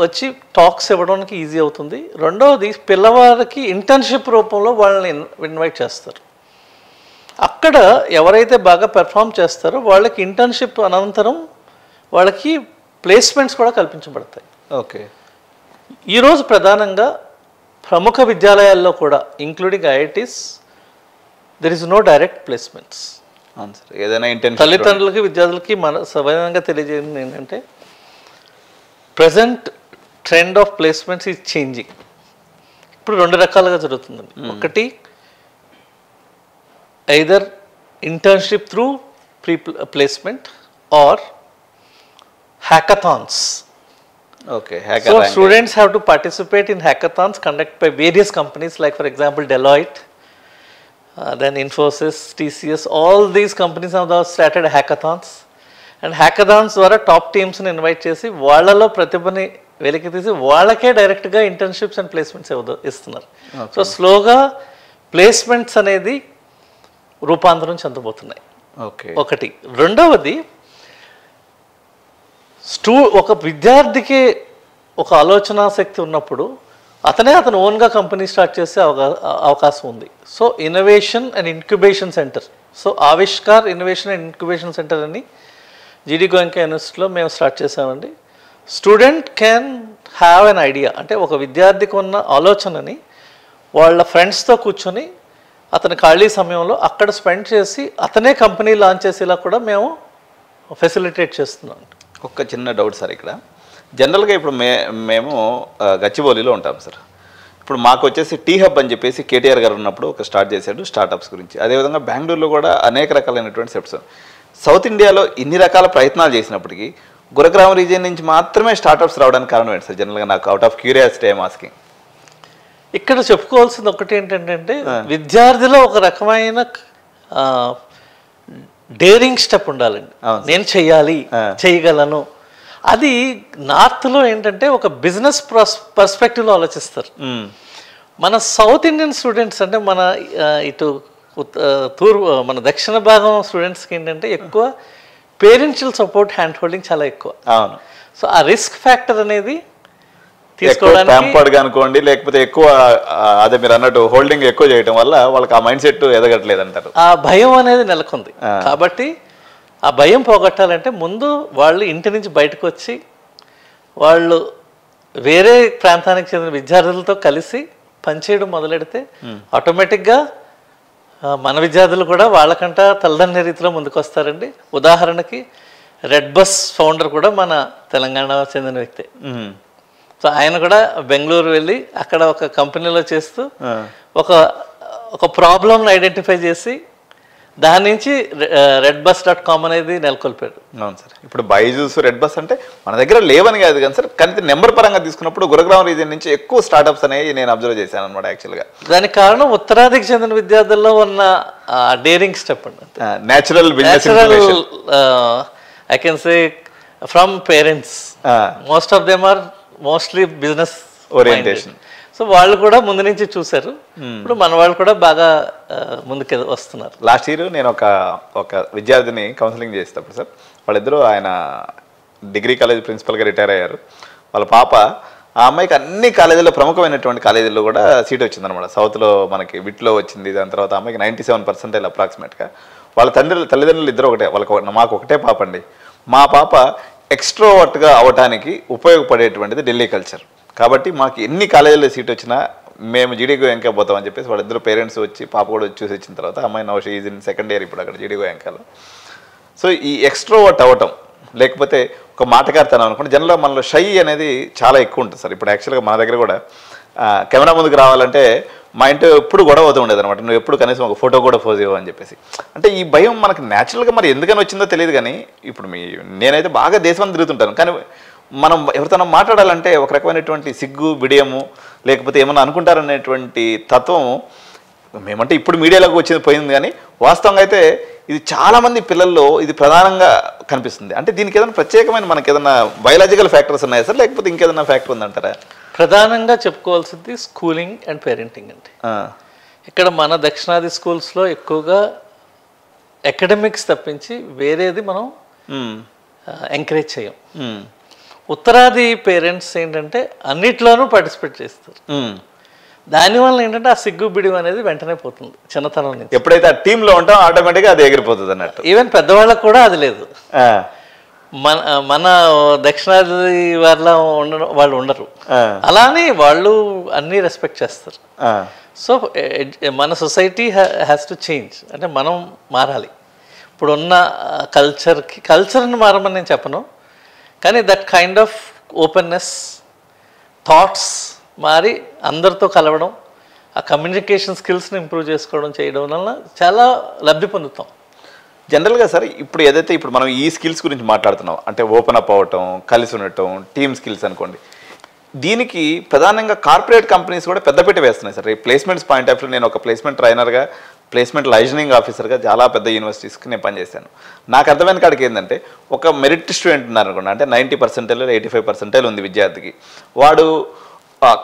వచ్చి టాక్స్ ఇవ్వడానికి ఈజీ అవుతుంది. రెండవది, పిల్లవారికి ఇంటర్న్షిప్ రూపంలో వాళ్ళని ఇన్వైట్ చేస్తారు. అక్కడ ఎవరైతే బాగా పెర్ఫామ్ చేస్తారో వాళ్ళకి ఇంటర్న్షిప్ అనంతరం వాళ్ళకి ప్లేస్మెంట్స్ కూడా కల్పించబడతాయి. ఓకే. ఈరోజు ప్రధానంగా ప్రముఖ విద్యాలయాల్లో కూడా including IITs there is no direct placements. ఏదైనా తల్లిదండ్రులకి విద్యార్థులకి సవినంగా తెలియజేయండి ఏంటంటే present trend of placements is changing. ఇప్పుడు 2 రకాలుగా జరుగుతుందండి. ఒకటి, either internship through placement or hackathons. Okay, so students have to participate in hackathons conducted by various companies like for example Deloitte, then Infosys, TCS, all these companies have started hackathons, and hackathons ద్వారా top టీమ్స్ని invite చేసి వాళ్ళలో ప్రతిభని వెలికి తీసి వాళ్ళకే డైరెక్ట్గా internships and placements ఇస్తున్నారు. So స్లోగా placements అనేది రూపాంతరం చెందబోతున్నాయి. ఒకటి. రెండవది, ఒక విద్యార్థికి ఒక ఆలోచన శక్తి ఉన్నప్పుడు అతను ఓన్గా కంపెనీ స్టార్ట్ చేసే అవకాశం ఉంది. So innovation and incubation centre, so Avishkar innovation and incubation centre అని జీడీ గోయంక యూనివర్సిటీలో మేము స్టార్ట్ చేసామండి. Student can have an idea, అంటే ఒక విద్యార్థికి ఉన్న ఆలోచనని వాళ్ళ ఫ్రెండ్స్తో కూర్చొని అతని ఖాళీ సమయంలో అక్కడ స్పెండ్ చేసి అతనే కంపెనీ లాంచ్ చేసేలా కూడా మేము ఫెసిలిటేట్ చేస్తున్నాం. ఒక్క చిన్న డౌట్ సార్, ఇక్కడ జనరల్గా ఇప్పుడు మేము గచ్చిబౌలిలో ఉంటాం సార్. ఇప్పుడు మాకు వచ్చేసి టీ హబ్ అని చెప్పేసి కేటీఆర్ గారు ఉన్నప్పుడు ఒక స్టార్ట్ చేశాడు స్టార్టప్స్ గురించి. అదేవిధంగా బెంగళూరులో కూడా అనేక రకాలైనటువంటి సెట్స్. సౌత్ ఇండియాలో ఇన్ని రకాల ప్రయత్నాలు చేసినప్పటికీ గురుగ్రామ్ రీజియన్ నుంచి మాత్రమే స్టార్టప్స్ రావడానికి కారణం ఏంటి సార్? జనరల్గా నాకు out of curiosity I'm asking. ఇక్కడ చెప్పుకోవాల్సింది ఒకటి ఏంటంటే విద్యార్థిలో ఒక రకమైన డేరింగ్ స్టెప్ ఉండాలండి. నేను చెయ్యాలి, చేయగలను. అది నార్త్లో ఏంటంటే ఒక బిజినెస్ పర్స్పెక్టివ్లో ఆలోచిస్తారు. మన సౌత్ ఇండియన్ స్టూడెంట్స్ అంటే మన ఇటు మన దక్షిణ భాగం స్టూడెంట్స్కి ఏంటంటే ఎక్కువ పేరెంట్షియల్ సపోర్ట్, హ్యాండ్ హోల్డింగ్ చాలా ఎక్కువ. సో ఆ రిస్క్ ఫ్యాక్టర్ అనేది తీసుకోవడానికి అనుకోండి, లేకపోతే ఎక్కువ అదే మీరు అన్నట్టు హోల్డింగ్ ఎక్కువ చేయడం వల్ల వాళ్ళకి ఆ మైండ్ సెట్ ఎదగట్లేదు అంటారు. ఆ భయం అనేది నెలకొంది. కాబట్టి ఆ భయం పోగొట్టాలంటే ముందు వాళ్ళు ఇంటి నుంచి బయటకు వచ్చి వాళ్ళు వేరే ప్రాంతానికి చెందిన విద్యార్థులతో కలిసి పనిచేయడం మొదలెడితే ఆటోమేటిక్గా మన విద్యార్థులు కూడా వాళ్ళకంట తలదన్నే రీతిలో ముందుకు వస్తారండి. ఉదాహరణకి రెడ్ బస్ ఫౌండర్ కూడా మన తెలంగాణ చెందిన వ్యక్తే. సో ఆయన కూడా బెంగళూరు వెళ్ళి అక్కడ ఒక కంపెనీలో చేస్తూ ఒక ప్రాబ్లమ్ని ఐడెంటిఫై చేసి దాని నుంచి redbus.com అనేది నెలకొల్పాడు. అవును సార్. ఇప్పుడు బైజూస్ రెడ్ బస్ అంటే మన దగ్గర లేవని కాదు కానీ సార్, కానీ నెంబర్ పరంగా తీసుకున్నప్పుడు గురుగ్రామ్ రీజియన్ నుంచి ఎక్కువ స్టార్ట్అప్స్ అనేవి నేను అబ్జర్వ్ చేశాను అనమాట యాక్చువల్గా. దానికి కారణం ఉత్తరాదికి చెందిన విద్యార్థుల్లో ఉన్న డేరింగ్ స్టెప్ అండి. Natural business I can say from parents. Most of them are mostly business orientation. So వాళ్ళు కూడా ముందు నుంచి చూశారు. ఇప్పుడు మన వాళ్ళు కూడా బాగా ముందుకు వస్తున్నారు. లాస్ట్ ఇయర్ నేను ఒక విద్యార్థిని కౌన్సిలింగ్ చేసేటప్పుడు సార్, వాళ్ళిద్దరూ ఆయన డిగ్రీ కాలేజ్ ప్రిన్సిపల్గా రిటైర్ అయ్యారు. వాళ్ళ పాప, ఆ అమ్మాయికి అన్ని కాలేజీల్లో ప్రముఖమైనటువంటి కాలేజీల్లో కూడా సీట్ వచ్చిందనమాట. సౌత్లో మనకి విట్లో వచ్చింది. దాని తర్వాత అమ్మాయికి 97% అప్రాక్సిమేట్గా. వాళ్ళ తల్లిదండ్రులు ఇద్దరు ఒకటే. మాకు ఒకటే పాప అండి. మా పాప ఎక్స్ట్రోవర్ట్గా అవటానికి ఉపయోగపడేటువంటిది ఢిల్లీ కల్చర్. కాబట్టి మాకు ఎన్ని కాలేజీలో సీట్ వచ్చినా మేము జీడీ గోయంకా పోతామని చెప్పేసి వాళ్ళిద్దరు పేరెంట్స్ వచ్చి, పాప కూడా వచ్చి చూసి వచ్చిన తర్వాత అమ్మాయి now she is in second year ఇప్పుడు అక్కడ జీడీ గోయంకాలో. సో ఈ ఎక్స్ట్రోవర్ట్ అవ్వటం, లేకపోతే ఒక మాటగారితనం అనుకోండి, జనరల్గా మనలో షై అనేది చాలా ఎక్కువ ఉంటుంది సార్. ఇప్పుడు యాక్చువల్గా మన దగ్గర కూడా కెమెరా ముందుకు రావాలంటే మా ఇంట్లో ఎప్పుడు గొడవ అవుతూ ఉండేది అనమాట. నువ్వు ఎప్పుడు కనీసం ఒక ఫోటో కూడా పోజ్ ఇవ్వని చెప్పేసి. అంటే ఈ భయం మనకు న్యాచురల్గా మరి ఎందుకని వచ్చిందో తెలియదు. కానీ ఇప్పుడు నేనైతే బాగా దేశం తిరుగుతుంటాను, కానీ మనం ఎవరితోనో మాట్లాడాలంటే ఒక రకమైనటువంటి సిగ్గు, బిడియము, లేకపోతే ఏమన్నా అనుకుంటారనేటువంటి తత్వం మేమంటే ఇప్పుడు మీడియాలోకి వచ్చింది పోయింది. కానీ వాస్తవంగా అయితే ఇది చాలామంది పిల్లల్లో ఇది ప్రధానంగా కనిపిస్తుంది. అంటే దీనికి ఏదైనా ప్రత్యేకమైన మనకి ఏదైనా బయాలజికల్ ఫ్యాక్టర్స్ ఉన్నాయా సార్, లేకపోతే ఇంకేదైనా ఫ్యాక్టర్ ఉందంటారా? ప్రధానంగా చెప్పుకోవాల్సింది స్కూలింగ్ అండ్ పేరెంటింగ్ అండి. ఇక్కడ మన దక్షిణాది స్కూల్స్లో ఎక్కువగా అకాడమిక్స్ తప్పించి వేరేది మనం ఎంకరేజ్ చేయం. ఉత్తరాది పేరెంట్స్ ఏంటంటే అన్నిట్లోనూ పార్టిసిపేట్ చేస్తారు. దానివల్ల ఏంటంటే ఆ సిగ్గు బిడియం అనేది వెంటనే పోతుంది చిన్నతనం నుంచి. ఎప్పుడైతే ఆ టీంలో ఉంటాం ఆటోమేటిక్గా అది ఎగిరిపోతుంది అన్నట్టు. ఈవెన్ పెద్దవాళ్ళకు కూడా అది లేదు. మన దక్షిణాది వాళ్ళు ఉండరు. అలానే వాళ్ళు అన్నీ రెస్పెక్ట్ చేస్తారు. సో మన సొసైటీ హ్యాస్ టు చేంజ్. అంటే మనం మారాలి. ఇప్పుడున్న కల్చర్ని మారమని నేను చెప్పను, కానీ that kind of openness, thoughts మారి అందరితో కలవడం, ఆ కమ్యూనికేషన్ స్కిల్స్ని ఇంప్రూవ్ చేసుకోవడం చేయడం వల్ల చాలా లబ్ధి పొందుతాం. జనరల్గా సార్ ఇప్పుడు ఏదైతే ఇప్పుడు మనం ఈ స్కిల్స్ గురించి మాట్లాడుతున్నాం, అంటే ఓపెన్ అప్ అవ్వటం, కలిసి ఉండటం, టీమ్ స్కిల్స్ అనుకోండి, దీనికి ప్రధానంగా కార్పొరేట్ కంపెనీస్ కూడా పెద్దపీట వేస్తున్నాయి సార్. ఈ ప్లేస్మెంట్స్ పాయింట్ ఆఫ్ వ్యూ నేను ఒక ప్లేస్మెంట్ ట్రైనర్గా, ప్లేస్మెంట్ లైజనింగ్ ఆఫీసర్గా చాలా పెద్ద యూనివర్సిటీస్కి నేను పనిచేశాను. నాకు అర్థమైన కాడికి ఏంటంటే ఒక మెరిట్ స్టూడెంట్ ఉన్నారు అనుకోండి, అంటే 90% 85% ఉంది విద్యార్థికి, వాడు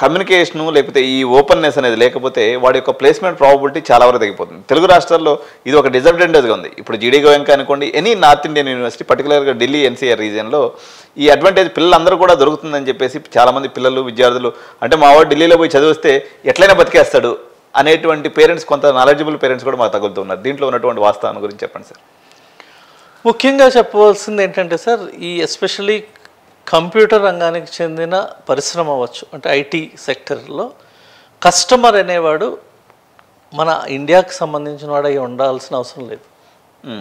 కమ్యూనికేషను లేకపోతే ఈ ఓపెన్నెస్ అనేది లేకపోతే వాడి యొక్క ప్లేస్మెంట్ ప్రాబబిలిటీ చాలా వరకు తగ్గిపోతుంది. తెలుగు రాష్ట్రాల్లో ఇది ఒక డిసడ్వాంటేజ్గా ఉంది. ఇప్పుడు జీడీ గోయంకా అనుకోండి, ఎనీ నార్త్ ఇండియన్ యూనివర్సిటీ, పర్టికులర్గా ఢిల్లీ ఎన్సీఆర్ రీజియన్లో ఈ అడ్వాంటేజ్ పిల్లలందరూ కూడా దొరుకుతుందని చెప్పేసి చాలామంది పిల్లలు, విద్యార్థులు, అంటే మా వాడు ఢిల్లీలో పోయి చదివిస్తే ఎట్లయినా బతికేస్తాడు అనేటువంటి పేరెంట్స్, కొంత నాలెడ్జబుల్ పేరెంట్స్ కూడా మాకు తగులుతున్నారు. దీంట్లో ఉన్నటువంటి వాస్తవాన్ని గురించి చెప్పండి సార్. ముఖ్యంగా చెప్పవలసింది ఏంటంటే సార్, ఈ ఎస్పెషలీ కంప్యూటర్ రంగానికి చెందిన పరిశ్రమ అవ్వచ్చు, అంటే ఐటీ సెక్టర్లో కస్టమర్ అనేవాడు మన ఇండియాకి సంబంధించిన వాడు అయి ఉండాల్సిన అవసరం లేదు.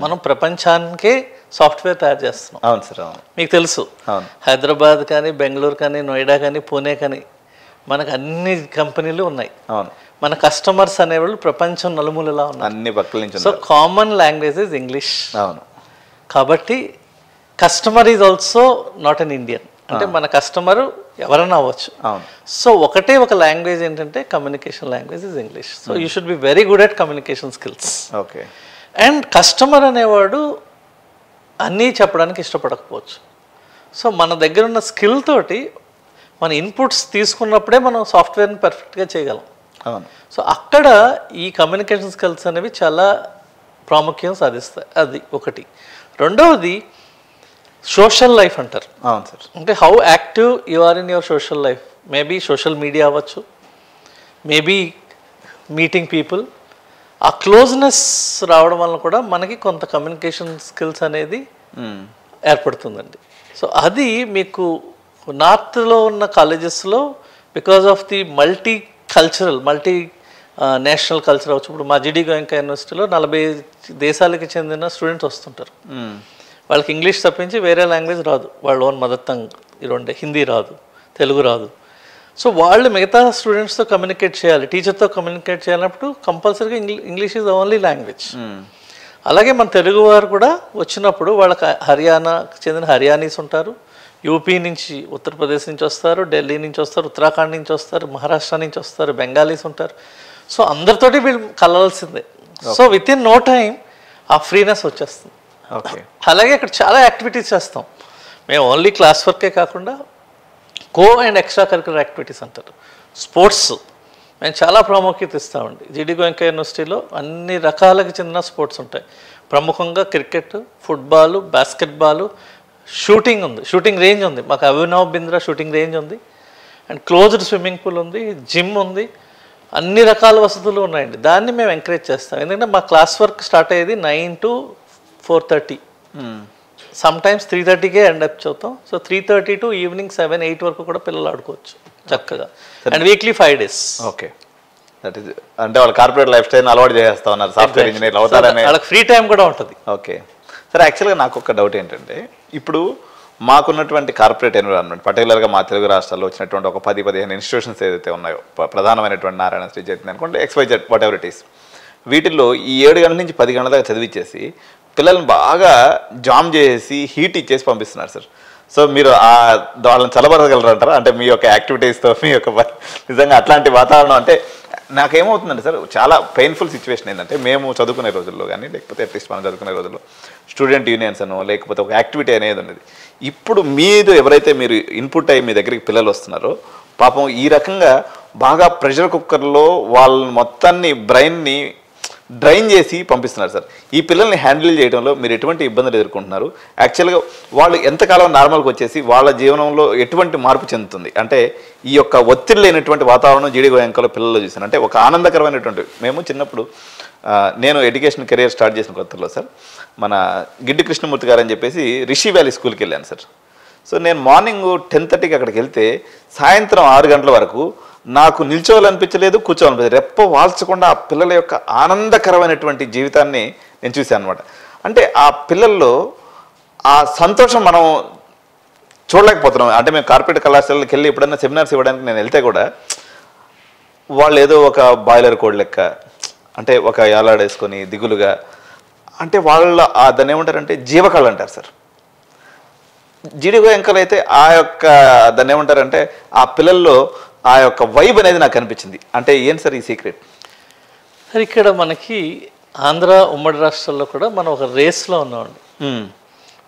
మనం ప్రపంచానికే సాఫ్ట్వేర్ తయారు చేస్తున్నాం. అవును సార్, అవును. మీకు తెలుసు, హైదరాబాద్ కానీ, బెంగళూరు కానీ, నోయిడా కానీ, పూణే కానీ మనకు అన్ని కంపెనీలు ఉన్నాయి. అవును. మన కస్టమర్స్ అనేవాళ్ళు ప్రపంచం నలుమూలలా ఉన్నారు, అన్ని పక్కల నుంచి. So common language is English. అవును. కాబట్టి customer is also not an Indian. అంటే మన కస్టమరు ఎవరైనా అవ్వచ్చు. సో ఒకటే ఒక లాంగ్వేజ్ ఏంటంటే communication language is English. So you should be very good at communication skills. Okay. And customer అనేవాడు అన్నీ చెప్పడానికి ఇష్టపడకపోవచ్చు. సో మన దగ్గర ఉన్న స్కిల్ తోటి మన ఇన్పుట్స్ తీసుకున్నప్పుడే మనం సాఫ్ట్వేర్ని పర్ఫెక్ట్గా చేయగలం. సో అక్కడ ఈ కమ్యూనికేషన్ స్కిల్స్ అనేవి చాలా ప్రాముఖ్యం సాధిస్తాయి. అది ఒకటి. రెండవది సోషల్ లైఫ్ అంటారు. అవును సార్. అంటే how active you are in your social life. Maybe social media అవ్వచ్చు, మేబీ మీటింగ్ పీపుల్. ఆ క్లోజ్నెస్ రావడం వల్ల కూడా మనకి కొంత కమ్యూనికేషన్ స్కిల్స్ అనేది ఏర్పడుతుందండి. సో అది మీకు నార్త్లో ఉన్న కాలేజెస్లో because of the multi national culture అవచ్చు. ఇప్పుడు మా జీడీ గోయంకా యూనివర్సిటీలో 40 దేశాలకి చెందిన స్టూడెంట్స్ వస్తుంటారు. వాళ్ళకి ఇంగ్లీష్ తప్పించి వేరే లాంగ్వేజ్ రాదు, వాళ్ళ ఓన్ మదర్ టంగ్ ఇరుండే, హిందీ రాదు, తెలుగు రాదు. సో వాళ్ళు మిగతా స్టూడెంట్స్తో కమ్యూనికేట్ చేయాలి, టీచర్తో కమ్యూనికేట్ చేయాలన్నప్పుడు కంపల్సరీగా English is the only language. అలాగే మన తెలుగు వారు కూడా వచ్చినప్పుడు వాళ్ళకి హర్యానాకి చెందిన హర్యానీస్ ఉంటారు, యూపీ నుంచి, ఉత్తరప్రదేశ్ నుంచి వస్తారు, ఢిల్లీ నుంచి వస్తారు, ఉత్తరాఖండ్ నుంచి వస్తారు, మహారాష్ట్ర నుంచి వస్తారు, బెంగాలీస్ ఉంటారు. సో అందరితోటి వీళ్ళు కలవాల్సిందే. So with in no time ఆ ఫ్రీనెస్ వచ్చేస్తుంది. అలాగే ఇక్కడ చాలా యాక్టివిటీస్ చేస్తాం మేము, ఓన్లీ క్లాస్ వర్కే కాకుండా కో అండ్ ఎక్స్ట్రా కరిక్యులర్ యాక్టివిటీస్ అంటారు. స్పోర్ట్స్ మేము చాలా ప్రాముఖ్యత ఇస్తామండి. జీడీ గోయంకా యూనివర్సిటీలో అన్ని రకాలకు చెందిన స్పోర్ట్స్ ఉంటాయి. ప్రముఖంగా క్రికెట్, ఫుట్బాల్, బాస్కెట్బాల్, షూటింగ్ ఉంది, షూటింగ్ రేంజ్ ఉంది మాకు. అభినవ్ బింద్రా షూటింగ్ రేంజ్ ఉంది, అండ్ క్లోజ్డ్ స్విమ్మింగ్ పూల్ ఉంది, జిమ్ ఉంది, అన్ని రకాల వసతులు ఉన్నాయండి. దాన్ని మేము ఎంకరేజ్ చేస్తాం. ఎందుకంటే మా క్లాస్ వర్క్ స్టార్ట్ అయ్యేది 9 to 4:30, సమ్టైమ్స్ 3:30కే ఎండప్ చదువుతాం. సో 3:30 to ఈవినింగ్ 7-8 వరకు కూడా పిల్లలు ఆడుకోవచ్చు చక్కగా, and weekly 5 days. Okay, that is అంటే వాళ్ళు కార్పొరేట్ లైఫ్ స్టైల్ అలవాటు చేస్తా ఉన్నారు, సాఫ్ట్వేర్ ఇంజనీర్ అవుతారని. వాళ్ళకి ఫ్రీ టైం కూడా ఉంటుంది. ఓకే సరే, యాక్చువల్గా నాకు ఒక డౌట్ ఏంటంటే, ఇప్పుడు మాకున్నటువంటి కార్పొరేట్ ఎన్విరాన్మెంట్, పర్టికులర్గా మా తెలుగు రాష్ట్రాల్లో వచ్చినటువంటి ఒక 10-15 ఇన్స్టిట్యూషన్స్ ఏదైతే ఉన్నాయో, ప్రధానమైనటువంటి నారాయణ శ్రీ చైతన్య అనుకోండి, XYZ what ever it is, వీటిల్లో ఈ 7 గంటల నుంచి 10 గంటల దాకా చదివిచ్చేసి పిల్లల్ని బాగా జామ్ చేసి హీట్ ఇచ్చేసి పంపిస్తున్నారు సార్. సో మీరు వాళ్ళని చల్లబరగలరు అంటారా? అంటే మీ యొక్క యాక్టివిటీస్తో, మీ యొక్క నిజంగా అట్లాంటి వాతావరణం అంటే నాకేమవుతుందంటే సార్, చాలా పెయిన్ఫుల్ సిచ్యువేషన్ ఏంటంటే, మేము చదువుకునే రోజుల్లో కానీ, లేకపోతే అట్లీస్ట్ మనం చదువుకునే రోజుల్లో స్టూడెంట్ యూనియన్స్ అనో లేకపోతే ఒక యాక్టివిటీ అనేది ఉన్నది. ఇప్పుడు మీరు ఎవరైతే మీరు ఇన్పుట్ అయ్యి మీ దగ్గరికి పిల్లలు వస్తున్నారో, పాపం ఈ రకంగా బాగా ప్రెషర్ కుక్కర్లో వాళ్ళ మొత్తాన్ని బ్రెయిన్ని డ్రైన్ చేసి పంపిస్తున్నారు సార్. ఈ పిల్లల్ని హ్యాండిల్ చేయడంలో మీరు ఎటువంటి ఇబ్బందులు ఎదుర్కొంటున్నారు? యాక్చువల్గా వాళ్ళు ఎంతకాలం నార్మల్గా వచ్చేసి వాళ్ళ జీవనంలో ఎటువంటి మార్పు చెందుతుంది? అంటే ఈ యొక్క ఒత్తిడి లేనటువంటి వాతావరణం జీడీ గోయంకాలో పిల్లల్లో చూసాను. అంటే ఒక ఆనందకరమైనటువంటి, మేము చిన్నప్పుడు నేను ఎడ్యుకేషన్ కెరియర్ స్టార్ట్ చేసిన కొత్తలో సార్, మన గిడ్డి కృష్ణమూర్తి గారు అని చెప్పేసి రిషి వ్యాలీ స్కూల్కి వెళ్ళాను సార్. సో నేను మార్నింగ్ 10:30కి అక్కడికి వెళ్తే సాయంత్రం 6 గంటల వరకు నాకు నిల్చోవాలనిపించలేదు, కూర్చోవాలనిపించలేదు. రెప్ప వాల్చకుండా ఆ పిల్లల యొక్క ఆనందకరమైనటువంటి జీవితాన్ని నేను చూశాను అనమాట. అంటే ఆ పిల్లల్లో ఆ సంతోషం మనం చూడలేకపోతున్నాం. అంటే మేము కార్పొరేట్ కళాశాలకి వెళ్ళి ఎప్పుడైనా సెమినార్స్ ఇవ్వడానికి నేను వెళ్తే కూడా వాళ్ళు ఏదో ఒక బాయిలర్ కోడ్ లెక్క, అంటే ఒక ఏలాడేసుకొని దిగులుగా, అంటే వాళ్ళ దాన్ని ఏమంటారంటే జీవకళ అంటారు సార్. జీడీ గోయంకాలో అయితే ఆ యొక్క దాన్ని ఏమంటారంటే ఆ పిల్లల్లో ఆ యొక్క వైబ్ అనేది నాకు అనిపించింది. అంటే ఏంటి సార్ ఈ సీక్రెట్? సార్ ఇక్కడ మనకి ఆంధ్ర ఉమ్మడి రాష్ట్రాల్లో కూడా మనం ఒక రేస్లో ఉన్నామండి.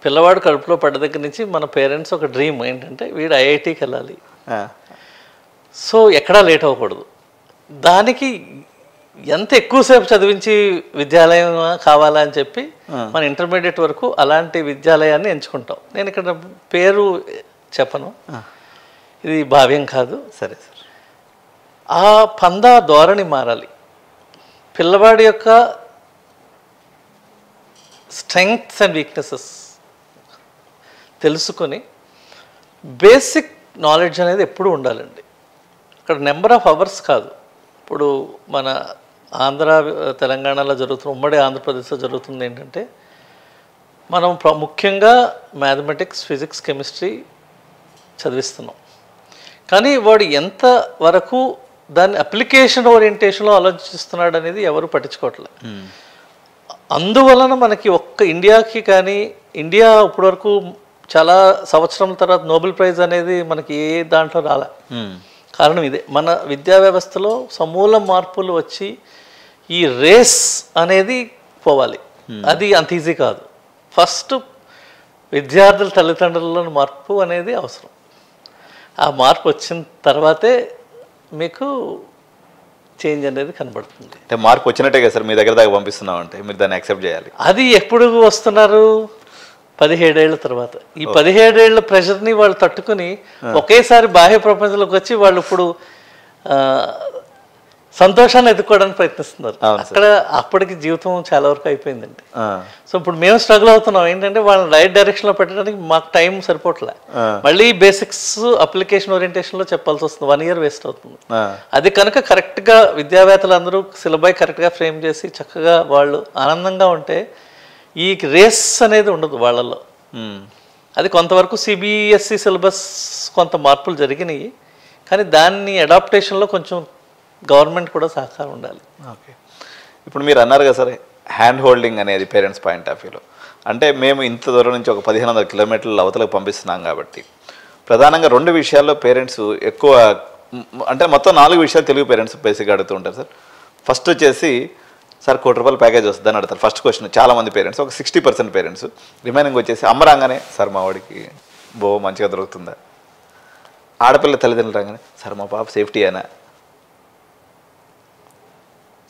పిల్లవాడు కడుపులో పడ్డ దగ్గర నుంచి మన పేరెంట్స్ ఒక డ్రీమ్ ఏంటంటే వీడు ఐఐటికి వెళ్ళాలి, సో ఎక్కడా లేట్ అవ్వకూడదు. దానికి ఎంత ఎక్కువసేపు చదివించి విద్యాలయం కావాలా అని చెప్పి మన ఇంటర్మీడియట్ వరకు అలాంటి విద్యాలయాన్ని ఎంచుకుంటాం. నేను ఇక్కడ పేరు చెప్పను, ఇది భావ్యం కాదు. సరే సార్, ఆ పందా ధోరణి మారాలి. పిల్లవాడి యొక్క స్ట్రెంగ్త్స్ అండ్ వీక్నెసెస్ తెలుసుకొని బేసిక్ నాలెడ్జ్ అనేది ఎప్పుడు ఉండాలండి. అక్కడ నెంబర్ ఆఫ్ అవర్స్ కాదు. ఇప్పుడు మన ఆంధ్ర తెలంగాణలో జరుగుతున్న, ఉమ్మడి ఆంధ్రప్రదేశ్లో జరుగుతుంది ఏంటంటే, మనం ముఖ్యంగా మ్యాథమెటిక్స్, ఫిజిక్స్, కెమిస్ట్రీ చదివిస్తున్నాం. కానీ వాడు ఎంత వరకు దాన్ని అప్లికేషన్ ఓరియంటేషన్లో ఆలోచిస్తున్నాడు అనేది ఎవరు పట్టించుకోవట్లేదు. అందువలన మనకి ఒక్క ఇండియాకి కానీ, ఇండియా ఇప్పటివరకు చాలా సంవత్సరం తర్వాత నోబెల్ ప్రైజ్ అనేది మనకి ఏ దాంట్లో రాలే. కారణం ఇదే, మన విద్యా వ్యవస్థలో సమూల మార్పులు వచ్చి ఈ రేస్ అనేది పోవాలి. అది అంత ఈజీ కాదు. ఫస్ట్ విద్యార్థుల తల్లిదండ్రులలో మార్పు అనేది అవసరం. ఆ మార్పు వచ్చిన తర్వాతే మీకు చేంజ్ అనేది కనబడుతుంది. అంటే మార్పు వచ్చినట్టే కదా సార్ మీ దగ్గర దాకా పంపిస్తున్నాం అంటే మీరు దాన్ని యాక్సెప్ట్ చేయాలి. అది ఎప్పుడు వస్తున్నారు? 17 ఏళ్ల తర్వాత. ఈ 17 ఏళ్ల ప్రెషర్ని వాళ్ళు తట్టుకుని ఒకేసారి బాహ్య ప్రపంచంలోకి వచ్చి వాళ్ళు ఇప్పుడు సంతోషాన్ని ఎదుర్కోవడానికి ప్రయత్నిస్తున్నారు. అక్కడ అప్పటికి జీవితం చాలా వరకు అయిపోయిందండి. సో ఇప్పుడు మేము స్ట్రగుల్ అవుతున్నాం ఏంటంటే వాళ్ళని రైట్ డైరెక్షన్లో పెట్టడానికి మాకు టైం సరిపోవట్లే. మళ్ళీ బేసిక్స్ అప్లికేషన్ ఓరియంటేషన్లో చెప్పాల్సి వస్తుంది, 1 year వేస్ట్ అవుతుంది. అది కనుక కరెక్ట్గా విద్యావేత్తలు అందరూ సిలబస్ కరెక్ట్గా ఫ్రేమ్ చేసి చక్కగా వాళ్ళు ఆనందంగా ఉంటే ఈ రేస్ అనేది ఉండదు వాళ్ళల్లో. అది కొంతవరకు సిబిఎస్ఈ సిలబస్ కొంత మార్పులు జరిగినాయి, కానీ దాన్ని అడాప్టేషన్లో కొంచెం గవర్నమెంట్ కూడా సహకారం ఉండాలి. ఓకే, ఇప్పుడు మీరు అన్నారు కదా సార్, హ్యాండ్ హోల్డింగ్ అనేది పేరెంట్స్ పాయింట్ ఆఫ్ వ్యూలో, అంటే మేము ఇంత దూరం నుంచి ఒక 1500 kilometers అవతలకు పంపిస్తున్నాం కాబట్టి ప్రధానంగా 2 విషయాల్లో పేరెంట్స్ ఎక్కువ, అంటే మొత్తం 4 విషయాలు తెలుగు పేరెంట్స్ బేసిక్గా అడుగుతూ ఉంటారు సార్. ఫస్ట్ వచ్చేసి సార్ ₹1,00,000 ప్యాకేజ్ వస్తుందని అడుగుతారు ఫస్ట్ క్వశ్చన్ చాలామంది పేరెంట్స్, ఒక 60% పేరెంట్స్. రిమైనింగ్ వచ్చేసి అమ్మ రాగానే సార్ మా వాడికి మంచిగా దొరుకుతుందా, ఆడపిల్ల తల్లిదండ్రులు రాగానే సార్ మా పాప సేఫ్టీ అయినా,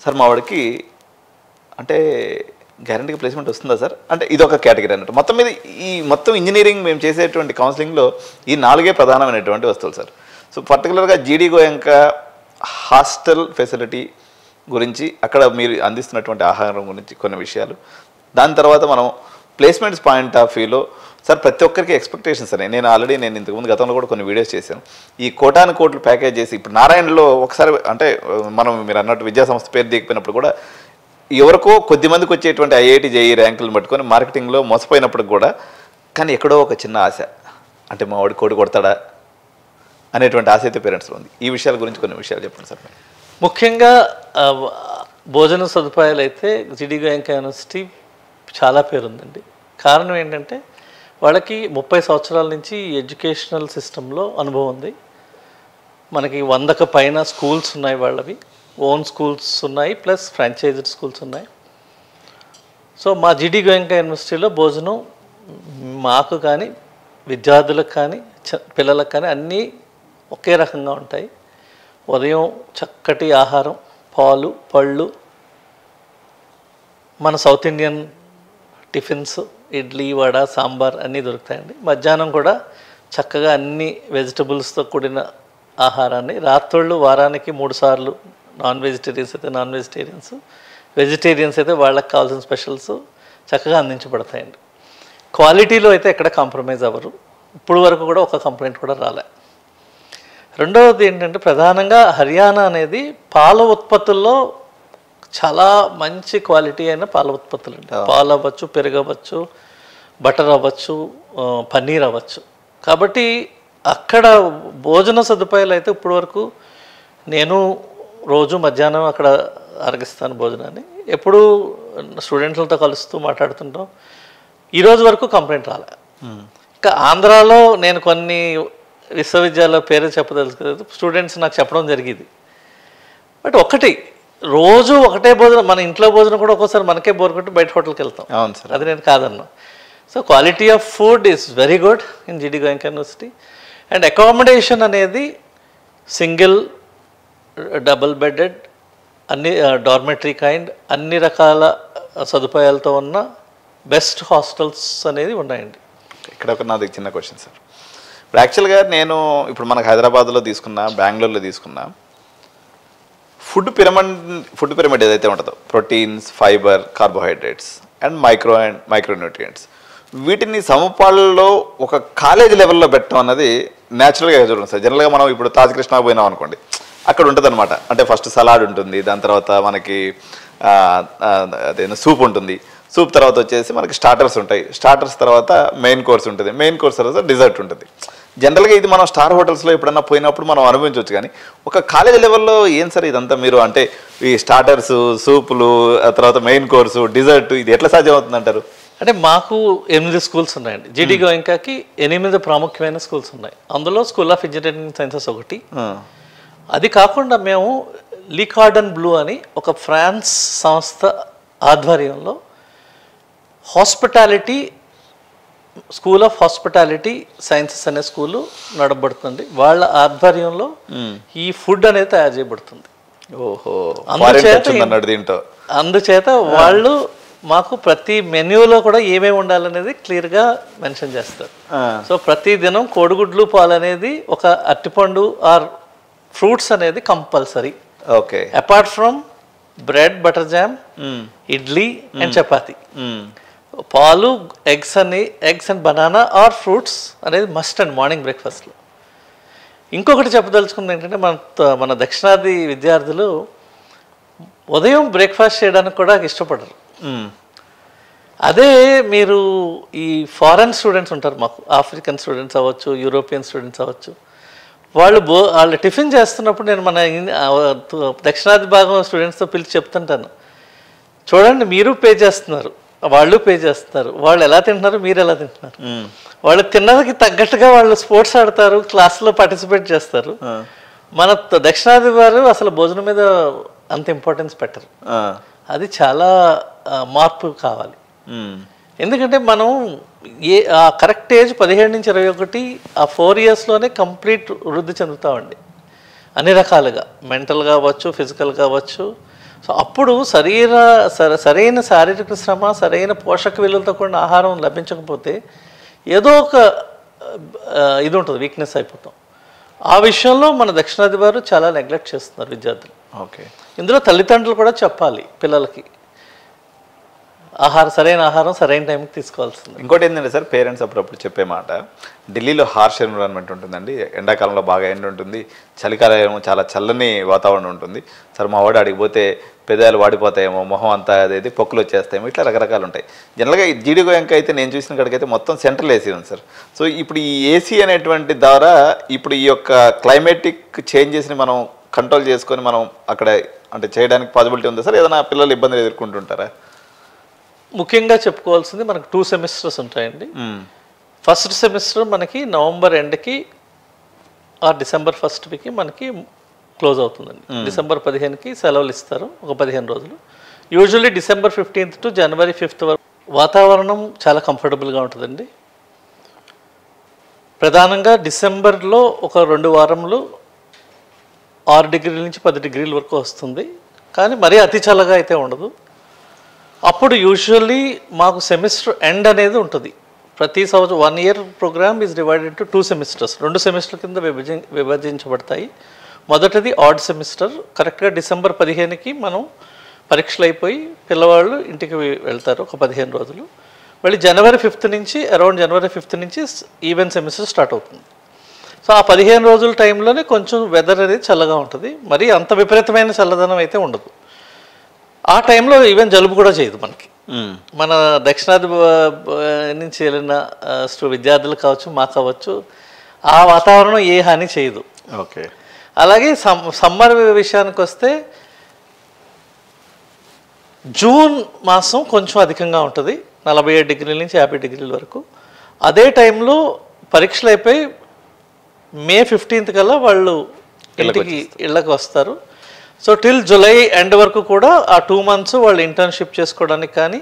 సార్ మా వాడికి అంటే గ్యారంటీగా ప్లేస్మెంట్ వస్తుందా సార్, అంటే ఇదొక కేటగిరీ అన్నట్టు. మొత్తం మీద ఈ మొత్తం ఇంజనీరింగ్ మేము చేసేటువంటి కౌన్సిలింగ్లో ఈ 4 ప్రధానమైనటువంటి వస్తువులు సార్. సో పర్టికులర్గా జీడీ గోయంకా హాస్టల్ ఫెసిలిటీ గురించి, అక్కడ మీరు అందిస్తున్నటువంటి ఆహారం గురించి కొన్ని విషయాలు, దాని తర్వాత మనం ప్లేస్మెంట్స్ పాయింట్ ఆఫ్ వ్యూలో సార్ ప్రతి ఒక్కరికి ఎక్స్పెక్టేషన్స్ అనేవి నేను ఇంతకుముందు గతంలో కూడా కొన్ని వీడియోస్ చేశాను. ఈ కోట్లు ప్యాకేజ్ చేసి ఇప్పుడు నారాయణలో ఒకసారి అంటే మీరు అన్నట్టు విద్యా సంస్థ పేరు దిగిపోయినప్పుడు కూడా ఎవరికో కొద్దిమందికి వచ్చేటువంటి ఐఐటి జేఈ ర్యాంకులను పట్టుకొని మార్కెటింగ్లో మోసపోయినప్పుడు కూడా, కానీ ఎక్కడో ఒక చిన్న ఆశ, అంటే మా వాడి కోటి కొడతాడా అనేటువంటి ఆశ అయితే పేరెంట్స్లో ఉంది. ఈ విషయాల గురించి కొన్ని విషయాలు చెప్పండి సార్. ముఖ్యంగా భోజన సదుపాయాలు అయితే జీడీ గోయంకా యూనివర్సిటీ చాలా పేరుందండి. కారణం ఏంటంటే వాళ్ళకి 30 సంవత్సరాల నుంచి ఎడ్యుకేషనల్ సిస్టంలో అనుభవం ఉంది. మనకి 100కు పైన స్కూల్స్ ఉన్నాయి, వాళ్ళవి ఓన్ స్కూల్స్ ఉన్నాయి, ప్లస్ ఫ్రాంచైజ్డ్ స్కూల్స్ ఉన్నాయి. సో మా జీడీ గోయంకా యూనివర్సిటీలో భోజనం మాకు కానీ విద్యార్థులకు కానీ పిల్లలకు కానీ అన్నీ ఒకే రకంగా ఉంటాయి. ఉదయం చక్కటి ఆహారం, పాలు, పళ్ళు, మన south Indian tiffins, idli, vada, sambar అన్నీ దొరుకుతాయండి. మధ్యాహ్నం కూడా చక్కగా అన్ని వెజిటబుల్స్తో కూడిన ఆహారాన్ని, రాత్రుళ్ళు వారానికి 3 సార్లు, నాన్ వెజిటేరియన్స్ అయితే నాన్ వెజిటేరియన్స్, వెజిటేరియన్స్ అయితే వాళ్ళకి కావాల్సిన స్పెషల్స్ చక్కగా అందించబడతాయండి. క్వాలిటీలో అయితే ఎక్కడ కాంప్రమైజ్ అవ్వరు. ఇప్పుడు వరకు కూడా ఒక కంప్లైంట్ కూడా రాలే. రెండవది ఏంటంటే ప్రధానంగా హర్యానా అనేది పాల ఉత్పత్తుల్లో చాలా మంచి క్వాలిటీ అయిన పాల ఉత్పత్తులు అండి. పాలు అవ్వచ్చు, పెరుగు అవ్వచ్చు, బటర్ అవ్వచ్చు, పన్నీర్ అవ్వచ్చు. కాబట్టి అక్కడ భోజన సదుపాయాలు అయితే ఇప్పటి వరకు నేను రోజు మధ్యాహ్నం అక్కడ అరగిస్తాను భోజనాన్ని. ఎప్పుడు స్టూడెంట్లతో కలుస్తూ మాట్లాడుతుంటాం. ఈరోజు వరకు కంప్లైంట్ రాలే. ఇంకా ఆంధ్రాలో నేను కొన్ని విశ్వవిద్యాలయ పేరు చెప్పదలుచుకోలేదు, స్టూడెంట్స్ నాకు చెప్పడం జరిగింది. బట్ రోజు ఒకటే భోజనం, మన ఇంట్లో భోజనం కూడా ఒక్కోసారి మనకే బోర్ కొట్టి బయట హోటల్కి వెళ్తాం. అవును సార్, అది నేను కాదన్నా. So quality of food is very good in జీడీ గోయంకా యూనివర్సిటీ. అండ్ అకామిడేషన్ అనేది సింగిల్, డబుల్ బెడెడ్, అన్ని డార్మెటరీ కైండ్, అన్ని రకాల సదుపాయాలతో ఉన్న బెస్ట్ హాస్టల్స్ అనేది ఉన్నాయండి. ఇక్కడ ఒక నాది చిన్న క్వశ్చన్ సార్. ఇప్పుడు యాక్చువల్గా ఇప్పుడు మనకు హైదరాబాద్లో తీసుకున్నా, బెంగళూరులో తీసుకున్నా, ఫుడ్ పిరమిడ్ ఏదైతే ఉంటుందో, proteins, fibre, carbohydrates and micronutrients, వీటిని సమపాళ్ళలో ఒక కాలేజ్ లెవెల్లో పెట్టడం అన్నది న్యాచురల్గా జరుగుతుంది సార్. జనరల్గా మనం ఇప్పుడు తాజ్ కృష్ణ పోయినాం అనుకోండి, అక్కడ ఉంటుంది అనమాట. అంటే ఫస్ట్ సలాడ్ ఉంటుంది, దాని తర్వాత మనకి అదేనా సూప్ ఉంటుంది, సూప్ తర్వాత వచ్చేసి మనకి స్టార్టర్స్ ఉంటాయి, స్టార్టర్స్ తర్వాత మెయిన్ కోర్స్ ఉంటుంది, మెయిన్ కోర్స్ తర్వాత డిజర్ట్ ఉంటుంది. జనరల్గా ఇది మనం స్టార్ హోటల్స్లో ఎప్పుడన్నా పోయినప్పుడు మనం అనుభవించవచ్చు. కానీ ఒక కాలేజ్ లెవెల్లో ఏం సార్ ఇదంతా మీరు, అంటే ఈ స్టార్టర్స్, సూపులు, తర్వాత మెయిన్ కోర్సు, డిజర్ట్, ఇది ఎట్లా సాధ్యం అవుతుంది అంటారు? అంటే మాకు 8 స్కూల్స్ ఉన్నాయండి. జీడీ గోయంకాకి 8 ప్రాముఖ్యమైన స్కూల్స్ ఉన్నాయి. అందులో స్కూల్ ఆఫ్ ఇంజనీరింగ్ సైన్సెస్ ఒకటి. అది కాకుండా మేము లీ కార్డన్ బ్లూ అని ఒక ఫ్రాన్స్ సంస్థ ఆధ్వర్యంలో hospitality, school of hospitality sciences అనే స్కూలు నడబడుతుంది. వాళ్ళ ఆధ్వర్యంలో ఈ ఫుడ్ అనేది తయారు చేయబడుతుంది. ఓహో, అందుచేత వాళ్ళు మాకు ప్రతి మెన్యూలో కూడా ఏమేమి ఉండాలనేది క్లియర్గా మెన్షన్ చేస్తారు. సో ప్రతి దినం కోడిగుడ్లు, పాలు అనేది, ఒక అరటిపండు ఆర్ ఫ్రూట్స్ అనేది compulsory. Okay. Apart from bread, butter jam, idli and chapati, పాలు, eggs and banana or fruits అనేది మస్ట్ అండ్ మార్నింగ్ బ్రేక్ఫాస్ట్లో. ఇంకొకటి చెప్పదలుచుకుంది ఏంటంటే మన దక్షిణాది విద్యార్థులు ఉదయం బ్రేక్ఫాస్ట్ చేయడానికి కూడా ఇష్టపడరు. అదే మీరు ఈ ఫారెన్ స్టూడెంట్స్ ఉంటారు, మాకు ఆఫ్రికన్ స్టూడెంట్స్ అవ్వచ్చు, యూరోపియన్ స్టూడెంట్స్ అవ్వచ్చు, వాళ్ళు టిఫిన్ చేస్తున్నప్పుడు నేను మన దక్షిణాది భాగం స్టూడెంట్స్తో పిలిచి చెప్తుంటాను, చూడండి మీరు పే చేస్తున్నారు, వాళ్ళు పే చేస్తున్నారు, వాళ్ళు ఎలా తింటున్నారు, మీరు ఎలా తింటున్నారు. వాళ్ళు తిన్నదికి తగ్గట్టుగా వాళ్ళు స్పోర్ట్స్ ఆడతారు, క్లాస్లో పార్టిసిపేట్ చేస్తారు. మన దక్షిణాది వారు అసలు భోజనం మీద అంత ఇంపార్టెన్స్ పెట్టరు. అది చాలా మార్పు కావాలి. ఎందుకంటే మనం ఆ కరెక్ట్ ఏజ్ 17 నుంచి 21, ఆ 4 ఇయర్స్లోనే కంప్లీట్ వృద్ధి చెందుతామండి అన్ని రకాలుగా, మెంటల్ కావచ్చు, ఫిజికల్ కావచ్చు. సో అప్పుడు సరైన శారీరక శ్రమ, సరైన పోషక విలువలతో కూడిన ఆహారం లభించకపోతే ఏదో ఒక ఇది ఉంటుంది, వీక్నెస్ అయిపోతాం. ఆ విషయంలో మన దక్షిణాది వారు చాలా నెగ్లెక్ట్ చేస్తున్నారు విద్యార్థులు. ఓకే. ఇందులో తల్లిదండ్రులు కూడా చెప్పాలి పిల్లలకి సరైన ఆహారం సరైన టైంకి తీసుకోవాల్సింది. ఇంకోటి ఏంటంటే సార్, పేరెంట్స్ అప్పుడప్పుడు చెప్పే మాట, ఢిల్లీలో హార్ష్ ఎన్విరాన్మెంట్ ఉంటుందండి, ఎండాకాలంలో బాగా ఎండ ఉంటుంది, చలికాలం చాలా చల్లని వాతావరణం ఉంటుంది సార్, మా వాడు అడిగి పోతే పెదాలు వాడిపోతాయేమో, మొహం అంతా అదేది పొక్కులు వచ్చేస్తాయేమో, ఇట్లా రకరకాలు ఉంటాయి. జనరల్గా ఈ జీడి గోయంక అయితే నేను చూసిన కాడికైతే మొత్తం సెంట్రల్ ఏసీ ఉంది సార్. సో ఇప్పుడు ఈ ఏసీ అనేటువంటి ద్వారా ఇప్పుడు ఈ యొక్క క్లైమేటిక్ చేంజెస్ని మనం కంట్రోల్ చేసుకొని మనం అక్కడ అంటే చేయడానికి పాసిబిలిటీ ఉందా సార్? ఏదైనా పిల్లలు ఇబ్బందులు ఎదుర్కొంటుంటారా? ముఖ్యంగా చెప్పుకోవాల్సింది మనకు 2 సెమిస్టర్స్ ఉంటాయండి. ఫస్ట్ సెమిస్టర్ మనకి నవంబర్ ఎండ్కి ఆర్ డిసెంబర్ 1కి మనకి క్లోజ్ అవుతుందండి. డిసెంబర్ 15కి సెలవులు ఇస్తారు, ఒక 15 రోజులు. Usually December 15th to January 5th వరకు వాతావరణం చాలా కంఫర్టబుల్గా ఉంటుందండి. ప్రధానంగా డిసెంబర్లో ఒక 2 వారములు 6 డిగ్రీల నుంచి 10 డిగ్రీల వరకు వస్తుంది, కానీ మరీ అతి చల్లగా అయితే ఉండదు. అప్పుడు యూజువల్లీ మాకు సెమిస్టర్ ఎండ్ అనేది ఉంటుంది. ప్రతి సంవత్సరం 1 year programme is divided into 2 semesters, 2 semester కింద విభజించబడతాయి. మొదటిది ఆడ్ సెమిస్టర్, కరెక్ట్గా డిసెంబర్ 15కి మనం పరీక్షలు అయిపోయి పిల్లవాళ్ళు ఇంటికి వెళ్తారు ఒక 15 రోజులు. మళ్ళీ జనవరి 5th నుంచి అరౌండ్ జనవరి 5th నుంచి ఈవెన్ సెమిస్టర్ స్టార్ట్ అవుతుంది. సో ఆ 15 రోజుల టైంలోనే కొంచెం వెదర్ అనేది చల్లగా ఉంటుంది, మరి అంత విపరీతమైన చల్లదనం అయితే ఉండదు. ఆ టైంలో ఈవెన్ జలుబు కూడా చేయదు మనకి. మన దక్షిణాది నుంచి వెళ్ళిన విద్యార్థులు కావచ్చు, మాకు కావచ్చు, ఆ వాతావరణం ఏ హాని చేయదు. ఓకే. అలాగే సమ్మర్ విషయానికి వస్తే జూన్ మాసం కొంచెం అధికంగా ఉంటుంది, 47 డిగ్రీల నుంచి 50 డిగ్రీల వరకు. అదే టైంలో పరీక్షలు అయిపోయి మే 15th కల్లా వాళ్ళు ఇళ్ళకి వస్తారు. సో టిల్ జూలై ఎండ్ వరకు కూడా ఆ 2 months వాళ్ళు ఇంటర్న్షిప్ చేసుకోవడానికి కానీ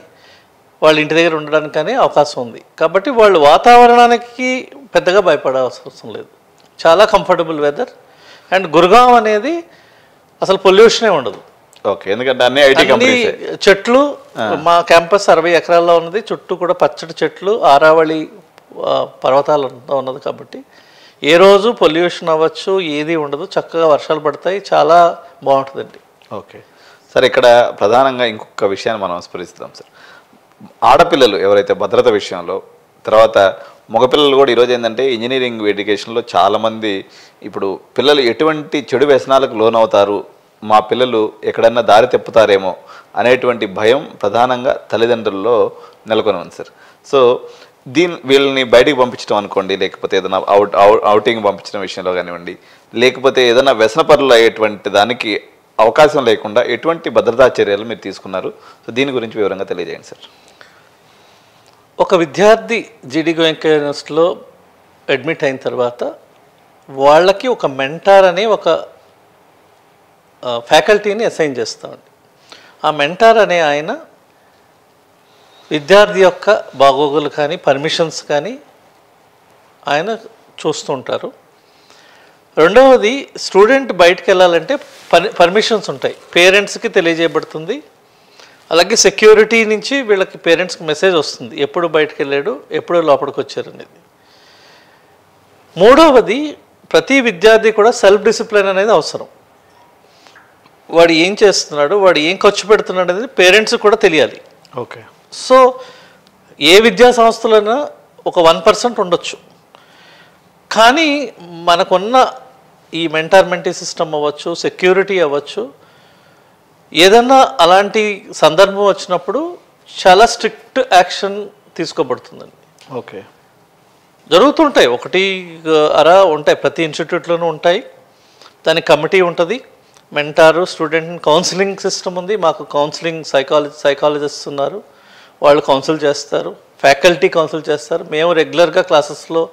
వాళ్ళ ఇంటి దగ్గర ఉండడానికి కానీ అవకాశం ఉంది. కాబట్టి వాళ్ళు వాతావరణానికి పెద్దగా భయపడే అవసరం లేదు, చాలా కంఫర్టబుల్ వెదర్. అండ్ గుర్గావ్ అనేది అసలు పొల్యూషనే ఉండదు. ఓకే. ఎందుకంటే అన్ని చెట్లు, మా క్యాంపస్ 60 ఎకరాల్లో ఉన్నది, చుట్టూ కూడా పచ్చడి చెట్లు, ఆరావళి పర్వతాలతో ఉన్నది. కాబట్టి ఏ రోజు పొల్యూషన్ అవ్వచ్చు, ఏది ఉండదు, చక్కగా వర్షాలు పడతాయి, చాలా బాగుంటుందండి. Okay sir. ఇక్కడ ప్రధానంగా ఇంకొక విషయాన్ని మనం స్మరిస్తాం సార్, ఆడపిల్లలు ఎవరైతే భద్రత విషయంలో, తర్వాత మగపిల్లలు కూడా ఈరోజు ఏంటంటే ఇంజనీరింగ్ ఎడ్యుకేషన్లో చాలామంది ఇప్పుడు పిల్లలు ఎటువంటి చెడు వ్యసనాలకు లోనవుతారు, మా పిల్లలు ఎక్కడన్నా దారి తెప్పుతారేమో అనేటువంటి భయం ప్రధానంగా తల్లిదండ్రుల్లో నెలకొని ఉంది సార్. సో వీళ్ళని బయటికి పంపించడం అనుకోండి, లేకపోతే ఏదైనా అవుటింగ్ పంపించడం విషయంలో కానివ్వండి, లేకపోతే ఏదైనా వ్యసనపరులు అయ్యేటువంటి దానికి అవకాశం లేకుండా ఎటువంటి భద్రతా చర్యలు మీరు తీసుకున్నారు? సో దీని గురించి వివరంగా తెలియజేయండి సార్. ఒక విద్యార్థి జీడి గోయంక యూనివర్సిటీలో అడ్మిట్ అయిన తర్వాత వాళ్ళకి ఒక మెంటార్ అనే ఒక ఫ్యాకల్టీని అసైన్ చేస్తామండి. ఆ మెంటార్ అనే ఆయన విద్యార్థి యొక్క బాగోగులు కానీ పర్మిషన్స్ కానీ ఆయన చూస్తూ ఉంటారు. రెండవది, స్టూడెంట్ బయటకు వెళ్ళాలంటే పర్మిషన్స్ ఉంటాయి, పేరెంట్స్కి తెలియజేయబడుతుంది. అలాగే సెక్యూరిటీ నుంచి వీళ్ళకి పేరెంట్స్కి మెసేజ్ వస్తుంది, ఎప్పుడు బయటకు వెళ్ళాడు, ఎప్పుడు లోపలికి వచ్చారు అనేది. మూడవది, ప్రతి విద్యార్థి కూడా సెల్ఫ్ డిసిప్లిన్ అనేది అవసరం. వాడు ఏం చేస్తున్నాడు, వాడు ఏం ఖర్చు పెడుతున్నాడు అనేది పేరెంట్స్ కూడా తెలియాలి. ఓకే. సో ఏ విద్యా సంస్థలైనా ఒక 1% ఉండొచ్చు, కానీ మనకున్న ఈ మెంటార్మెంటీ సిస్టమ్ అవ్వచ్చు, సెక్యూరిటీ అవ్వచ్చు, ఏదన్నా అలాంటి సందర్భం వచ్చినప్పుడు చాలా స్ట్రిక్ట్ యాక్షన్ తీసుకోబడుతుందండి. ఓకే. జరుగుతుంటాయి, ఒకటి అరా ఉంటాయి, ప్రతి ఇన్స్టిట్యూట్లోనూ ఉంటాయి. దానికి కమిటీ ఉంటుంది, మెంటారు, స్టూడెంట్ కౌన్సిలింగ్ సిస్టమ్ ఉంది. మాకు కౌన్సిలింగ్ సైకాలజిస్ట్స్ ఉన్నారు, వాళ్ళు కౌన్సిల్ చేస్తారు, ఫ్యాకల్టీ కౌన్సిల్ చేస్తారు. మేము రెగ్యులర్గా క్లాసెస్లో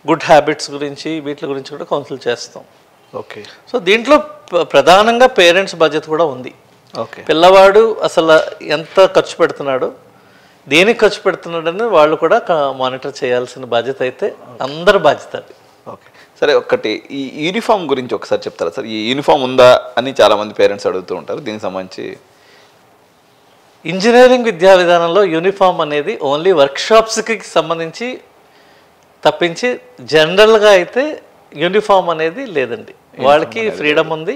గుడ్ హ్యాబిట్స్ గురించి వీటి గురించి కూడా కౌన్సిల్ చేస్తాం. ఓకే. సో దీంట్లో ప్రధానంగా పేరెంట్స్ బాధ్యత కూడా ఉంది. ఓకే. పిల్లవాడు అసలు ఎంత ఖర్చు పెడుతున్నాడు, దేనికి ఖర్చు పెడుతున్నాడని వాళ్ళు కూడా మానిటర్ చేయాల్సిన బాధ్యత అయితే అందరి బాధ్యత అది. ఓకే. సరే, ఒకటి ఈ యూనిఫామ్ గురించి ఒకసారి చెప్తారా సార్? ఈ యూనిఫామ్ ఉందా అని చాలామంది పేరెంట్స్ అడుగుతూ ఉంటారు. దీనికి సంబంధించి ఇంజనీరింగ్ విద్యా విధానంలో యూనిఫామ్ అనేది ఓన్లీ వర్క్షాప్స్కి సంబంధించి తప్పించి జనరల్గా అయితే యూనిఫామ్ అనేది లేదండి. వాళ్ళకి ఫ్రీడమ్ ఉంది,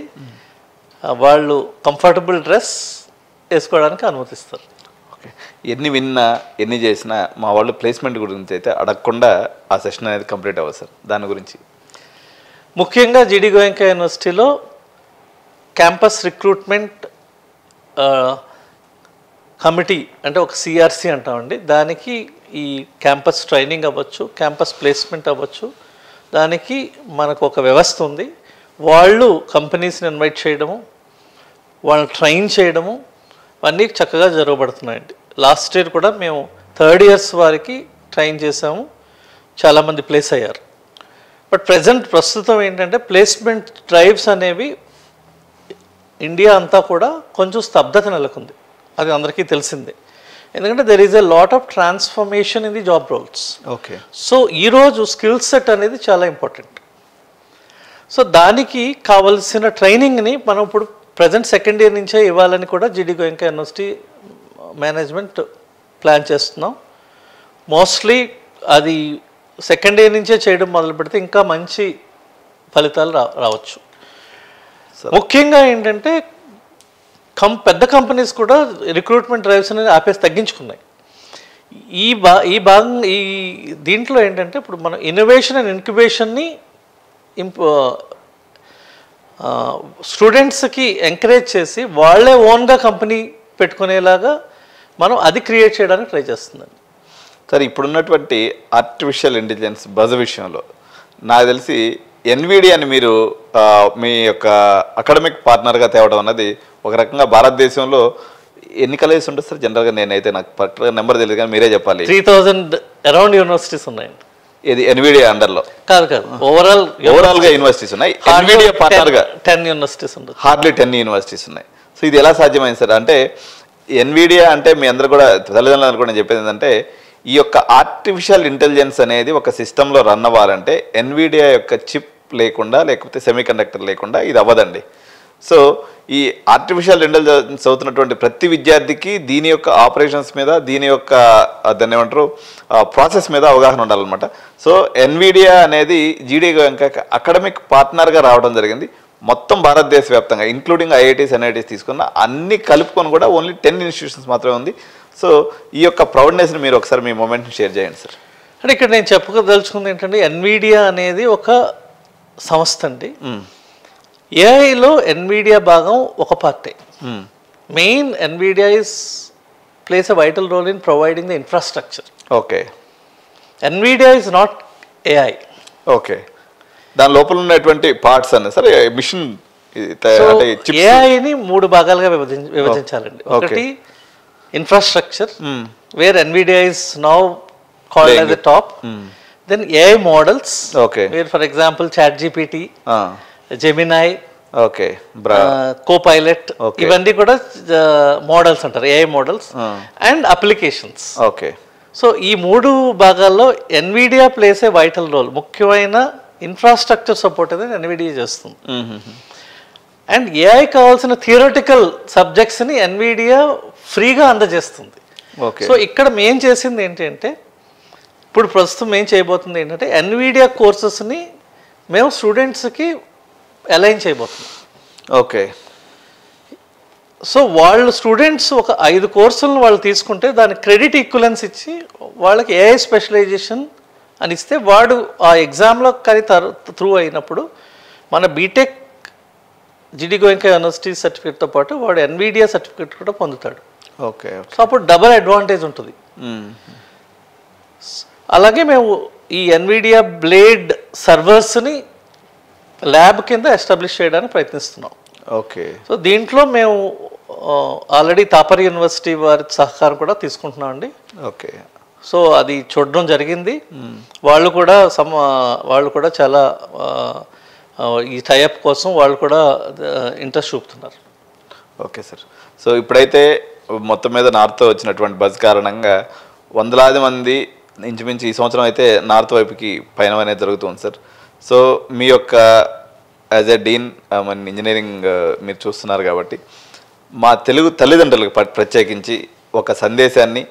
వాళ్ళు కంఫర్టబుల్ డ్రెస్ వేసుకోవడానికి అనుమతిస్తారు. ఓకే. ఎన్ని విన్నా ఎన్ని చేసినా మా వాళ్ళు ప్లేస్మెంట్ గురించి అయితే అడగకుండా ఆ సెషన్ అనేది కంప్లీట్ అవ్వదు సార్. దాని గురించి ముఖ్యంగా జీడి గోయంకా యూనివర్సిటీలో క్యాంపస్ రిక్రూట్మెంట్ కమిటీ అంటే ఒక సిఆర్సి అంటామండి. దానికి ఈ క్యాంపస్ ట్రైనింగ్ అవ్వచ్చు, క్యాంపస్ ప్లేస్మెంట్ అవ్వచ్చు, దానికి మనకు ఒక వ్యవస్థ ఉంది. వాళ్ళు కంపెనీస్ని ఇన్వైట్ చేయడము, వాళ్ళని ట్రైన్ చేయడము అన్నీ చక్కగా జరగబడుతున్నాయండి. లాస్ట్ ఇయర్ కూడా మేము 3rd years వారికి ట్రైన్ చేసాము, చాలామంది ప్లేస్ అయ్యారు. బట్ ప్రస్తుతం ఏంటంటే ప్లేస్మెంట్ డ్రైవ్స్ అనేవి ఇండియా అంతా కూడా కొంచెం స్తబ్దత నెలకొంది, అది అందరికీ తెలిసిందే. ఎందుకంటే there is a lot of transformation in the job roles. Okay. So ఈరోజు స్కిల్ సెట్ అనేది చాలా ఇంపార్టెంట్. సో దానికి కావలసిన ట్రైనింగ్ని మనం ఇప్పుడు ప్రజెంట్ 2nd year నుంచే ఇవ్వాలని కూడా జీడి గోయంకా యూనివర్సిటీ మేనేజ్మెంట్ ప్లాన్ చేస్తున్నాం. మోస్ట్లీ అది 2nd year నుంచే చేయడం మొదలు పెడితే ఇంకా మంచి ఫలితాలు రావచ్చు. ముఖ్యంగా ఏంటంటే పెద్ద కంపెనీస్ కూడా రిక్రూట్మెంట్ డ్రైవ్స్ అనేది తగ్గించుకున్నాయి. ఈ దీంట్లో ఏంటంటే ఇప్పుడు మనం ఇన్నోవేషన్ అండ్ ఇంక్యుబేషన్ని స్టూడెంట్స్కి ఎంకరేజ్ చేసి వాళ్ళే ఓన్గా కంపెనీ పెట్టుకునేలాగా మనం అది క్రియేట్ చేయడానికి ట్రై చేస్తుందండి. సార్, ఇప్పుడున్నటువంటి ఆర్టిఫిషియల్ ఇంటెలిజెన్స్ బజ్ విషయంలో నాకు తెలిసి ఎన్విడియాని మీరు మీ యొక్క అకాడమిక్ పార్ట్నర్గా తేవడం అన్నది ఒక రకంగా భారతదేశంలో ఎన్ని కాలేజెస్ ఉంటుంది సార్? జనరల్గా నేనైతే నాకు పర్టికులర్ నెంబర్ తెలియదు, కానీ మీరే చెప్పాలి. 3000 అరౌండ్ యూనివర్సిటీస్ ఉన్నాయండి. ఇది ఎన్విడియా అండర్లో కాదు, ఓవరాల్గా యూనివర్సిటీస్ ఉన్నాయి. ఎన్విడియా పార్ట్నర్గా 10 యూనివర్సిటీస్ ఉన్నాయి, హార్డ్లీ 10 యూనివర్సిటీస్ ఉన్నాయి. సో ఇది ఎలా సాధ్యమైంది సార్? అంటే ఎన్విడియా అంటే మీ అందరూ కూడా తల్లిదండ్రులు కూడా చెప్పేది ఏంటంటే ఈ యొక్క ఆర్టిఫిషియల్ ఇంటెలిజెన్స్ అనేది ఒక సిస్టంలో రన్ అవ్వాలంటే ఎన్విడియా యొక్క చిప్ లేకుండా, లేకపోతే సెమీకండక్టర్ లేకుండా ఇది అవ్వదండి. సో ఈ ఆర్టిఫిషియల్ ఇంటెలిజెన్స్ అవుతున్నటువంటి ప్రతి విద్యార్థికి దీని యొక్క ఆపరేషన్స్ మీద, దీని యొక్క దాన్ని ఏమంటారు ప్రాసెస్ మీద అవగాహన ఉండాలన్నమాట. సో ఎన్విడియా అనేది జీడి గోయంకా అకాడమిక్ పార్ట్నర్గా రావడం జరిగింది. మొత్తం భారతదేశ వ్యాప్తంగా ఇంక్లూడింగ్ ఐఐటీస్, ఎన్ఐటీస్ తీసుకున్న అన్ని కలుపుకొని కూడా ఓన్లీ 10 ఇన్స్టిట్యూషన్స్ మాత్రమే ఉంది. సో ఈ యొక్క ప్రౌడ్నెస్ని మీరు ఒకసారి మీ మూమెంట్ని షేర్ చేయండి సార్. అంటే ఇక్కడ నేను చెప్పదలుచుకుంది ఏంటంటే ఎన్విడియా అనేది ఒక సంస్థ అండి. ఏఐలో ఎన్విడియా భాగం ఒక పార్టే. Main Nvidia plays a vital role in providing the infrastructure. Okay. Nvidia is not AI. Okay. దాని లోపల ఉన్నటువంటి పార్ట్స్ అన్న సరే మిషన్ ఏఐని 3 భాగాలుగా విభజించాలండి. ఒకటి infrastructure, where Nvidia is now called as the top. Then AI models, where for example ChatGPT, Gemini, okay, Copilot, ఇవన్నీ కూడా మోడల్స్ అంటారు, AI models. And applications. Okay. So ఈ 3 భాగాల్లో Nvidia plays a vital role. ముఖ్యమైన infrastructure support అనేది Nvidia చేస్తుంది. And AI కావాల్సిన theoretical సబ్జెక్ట్స్ని ఎన్విడియా ఫ్రీగా అందజేస్తుంది. సో ఇక్కడ మేము చేసింది ఏంటంటే, ఇప్పుడు ప్రస్తుతం మేము చేయబోతుంది ఏంటంటే ఎన్విడియా కోర్సెస్ని మేము స్టూడెంట్స్కి అలైన్ చేయబోతున్నాం. ఓకే. సో వాళ్ళు స్టూడెంట్స్ ఒక 5 కోర్సులను వాళ్ళు తీసుకుంటే దాని క్రెడిట్ ఈక్వలెన్స్ ఇచ్చి వాళ్ళకి ఏఐ స్పెషలైజేషన్ అని ఇస్తే వాడు ఆ ఎగ్జామ్లో కానీ త్రూ అయినప్పుడు మన బీటెక్ జిడి గోయంకా యూనివర్సిటీ సర్టిఫికేట్తో పాటు వాడు ఎన్విడియా సర్టిఫికేట్ కూడా పొందుతాడు. ఓకే. సో అప్పుడు డబుల్ అడ్వాంటేజ్ ఉంటుంది. అలాగే మేము ఈ ఎన్విడియా బ్లేడ్ సర్వర్స్ని ల్యాబ్ కింద ఎస్టాబ్లిష్ చేయడానికి ప్రయత్నిస్తున్నాం. ఓకే. సో దీంట్లో మేము ఆల్రెడీ తాపర్ యూనివర్సిటీ వారి సహకారం కూడా తీసుకుంటున్నాం అండి. ఓకే. సో అది చూడడం జరిగింది. వాళ్ళు కూడా చాలా ఈ టైఅప్ కోసం వాళ్ళు కూడా ఇంట్రెస్ట్ చూపుతున్నారు. Okay sir. సో ఇప్పుడైతే మొత్తం మీద నార్త్తో వచ్చినటువంటి బజ్ కారణంగా వందలాది మంది ఇంచుమించు ఈ సంవత్సరం అయితే నార్త్ వైపుకి పయనం అనేది జరుగుతుంది సార్. సో మీ యొక్క యాజ్ ఎ డీన్ మన ఇంజనీరింగ్ మీరు చూస్తున్నారు కాబట్టి మా తెలుగు తల్లిదండ్రులకు ప్రత్యేకించి ఒక సందేశాన్ని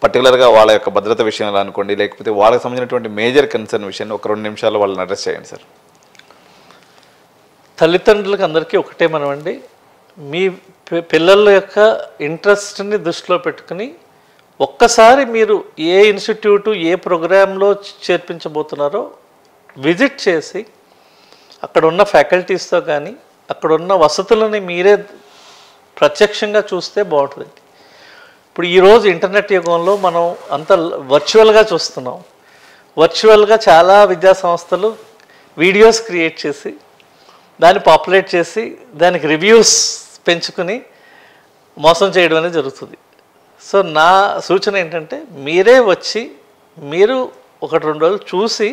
పర్టికులర్గా వాళ్ళ యొక్క భద్రత విషయంలో అనుకోండి, లేకపోతే వాళ్ళకి సంబంధించినటువంటి మేజర్ కన్సర్న్ విషయాన్ని ఒక 2 నిమిషాల్లో వాళ్ళని అడ్రస్ చేయండి సార్. తల్లిదండ్రులకు అందరికీ ఒకటే మనమండి, మీ పిల్లల యొక్క ఇంట్రెస్ట్ని దృష్టిలో పెట్టుకుని ఒక్కసారి మీరు ఏ ఇన్స్టిట్యూటు ఏ ప్రోగ్రాంలో చేర్పించబోతున్నారో విజిట్ చేసి అక్కడ ఉన్న ఫ్యాకల్టీస్తో కానీ అక్కడ ఉన్న వసతులని మీరే ప్రత్యక్షంగా చూస్తే బాగుంటుంది. ఇప్పుడు ఈరోజు ఇంటర్నెట్ యుగంలో మనం అంత వర్చువల్గా చూస్తున్నాం. వర్చువల్గా చాలా విద్యా సంస్థలు వీడియోస్ క్రియేట్ చేసి దాన్ని పాపులేట్ చేసి దానికి రివ్యూస్ పెంచుకుని మోసం చేయడం అనేది జరుగుతుంది. సో నా సూచన ఏంటంటే మీరే వచ్చి మీరు 1-2 రోజులు చూసి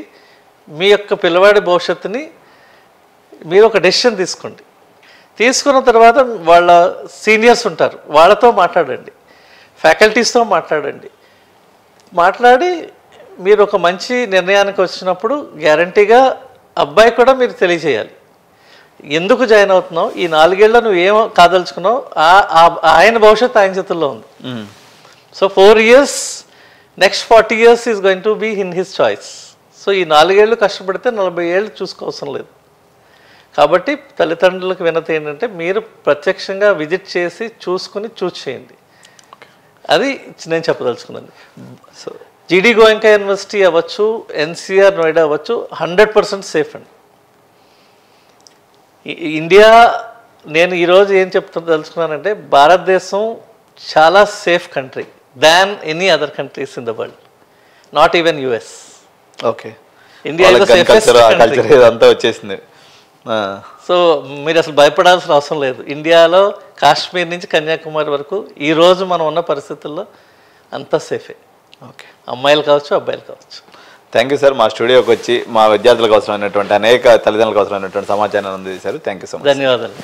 మీ యొక్క పిల్లవాడి భవిష్యత్తుని మీరు ఒక డెసిషన్ తీసుకోండి. తీసుకున్న తర్వాత వాళ్ళ సీనియర్స్ ఉంటారు, వాళ్ళతో మాట్లాడండి, ఫ్యాకల్టీస్తో మాట్లాడి మీరు ఒక మంచి నిర్ణయానికి వచ్చినప్పుడు గ్యారంటీగా అబ్బాయి కూడా మీరు తెలియజేయాలి ఎందుకు జాయిన్ అవుతున్నావు, ఈ 4 ఏళ్ళ నువ్వు ఏం కాదలుచుకున్నావు, ఆయన భవిష్యత్తు ఆయన చేతుల్లో ఉంది. So 4 years, next 40 years is going to be in his choice. So ఈ 4 ఏళ్ళు కష్టపడితే 40 ఏళ్ళు చూసుకోవసరం లేదు. కాబట్టి తల్లిదండ్రులకు వినతి ఏంటంటే మీరు ప్రత్యక్షంగా విజిట్ చేసి చూసుకుని చూస్ చేయండి. అది నేను చెప్పదలుచుకున్నది. సో జిడి గోయంకా యూనివర్సిటీ అవ్వచ్చు, ఎన్సిఆర్ నోయిడా అవ్వచ్చు, 100% సేఫ్ అండి. ఇండియా, నేను ఈరోజు ఏం తెలుసుకున్నానంటే భారతదేశం చాలా safe country than any other countries in the world, not even US. Okay. India అంతా వచ్చేసింది. సో మీరు అసలు భయపడాల్సిన అవసరం లేదు. ఇండియాలో కాశ్మీర్ నుంచి కన్యాకుమారి వరకు ఈరోజు మనం ఉన్న పరిస్థితుల్లో అంతా సేఫే. ఓకే. అమ్మాయిలు కావచ్చు, అబ్బాయిలు కావచ్చు. Thank you sir. మా స్టూడియోకి వచ్చి మా విద్యార్థులకు అవసరమైనటువంటి అనేక తల్లిదండ్రులకు అవసరమైనటువంటి సమాచారాన్ని అందజేశారు. Thank you so much. ధన్యవాదాలు.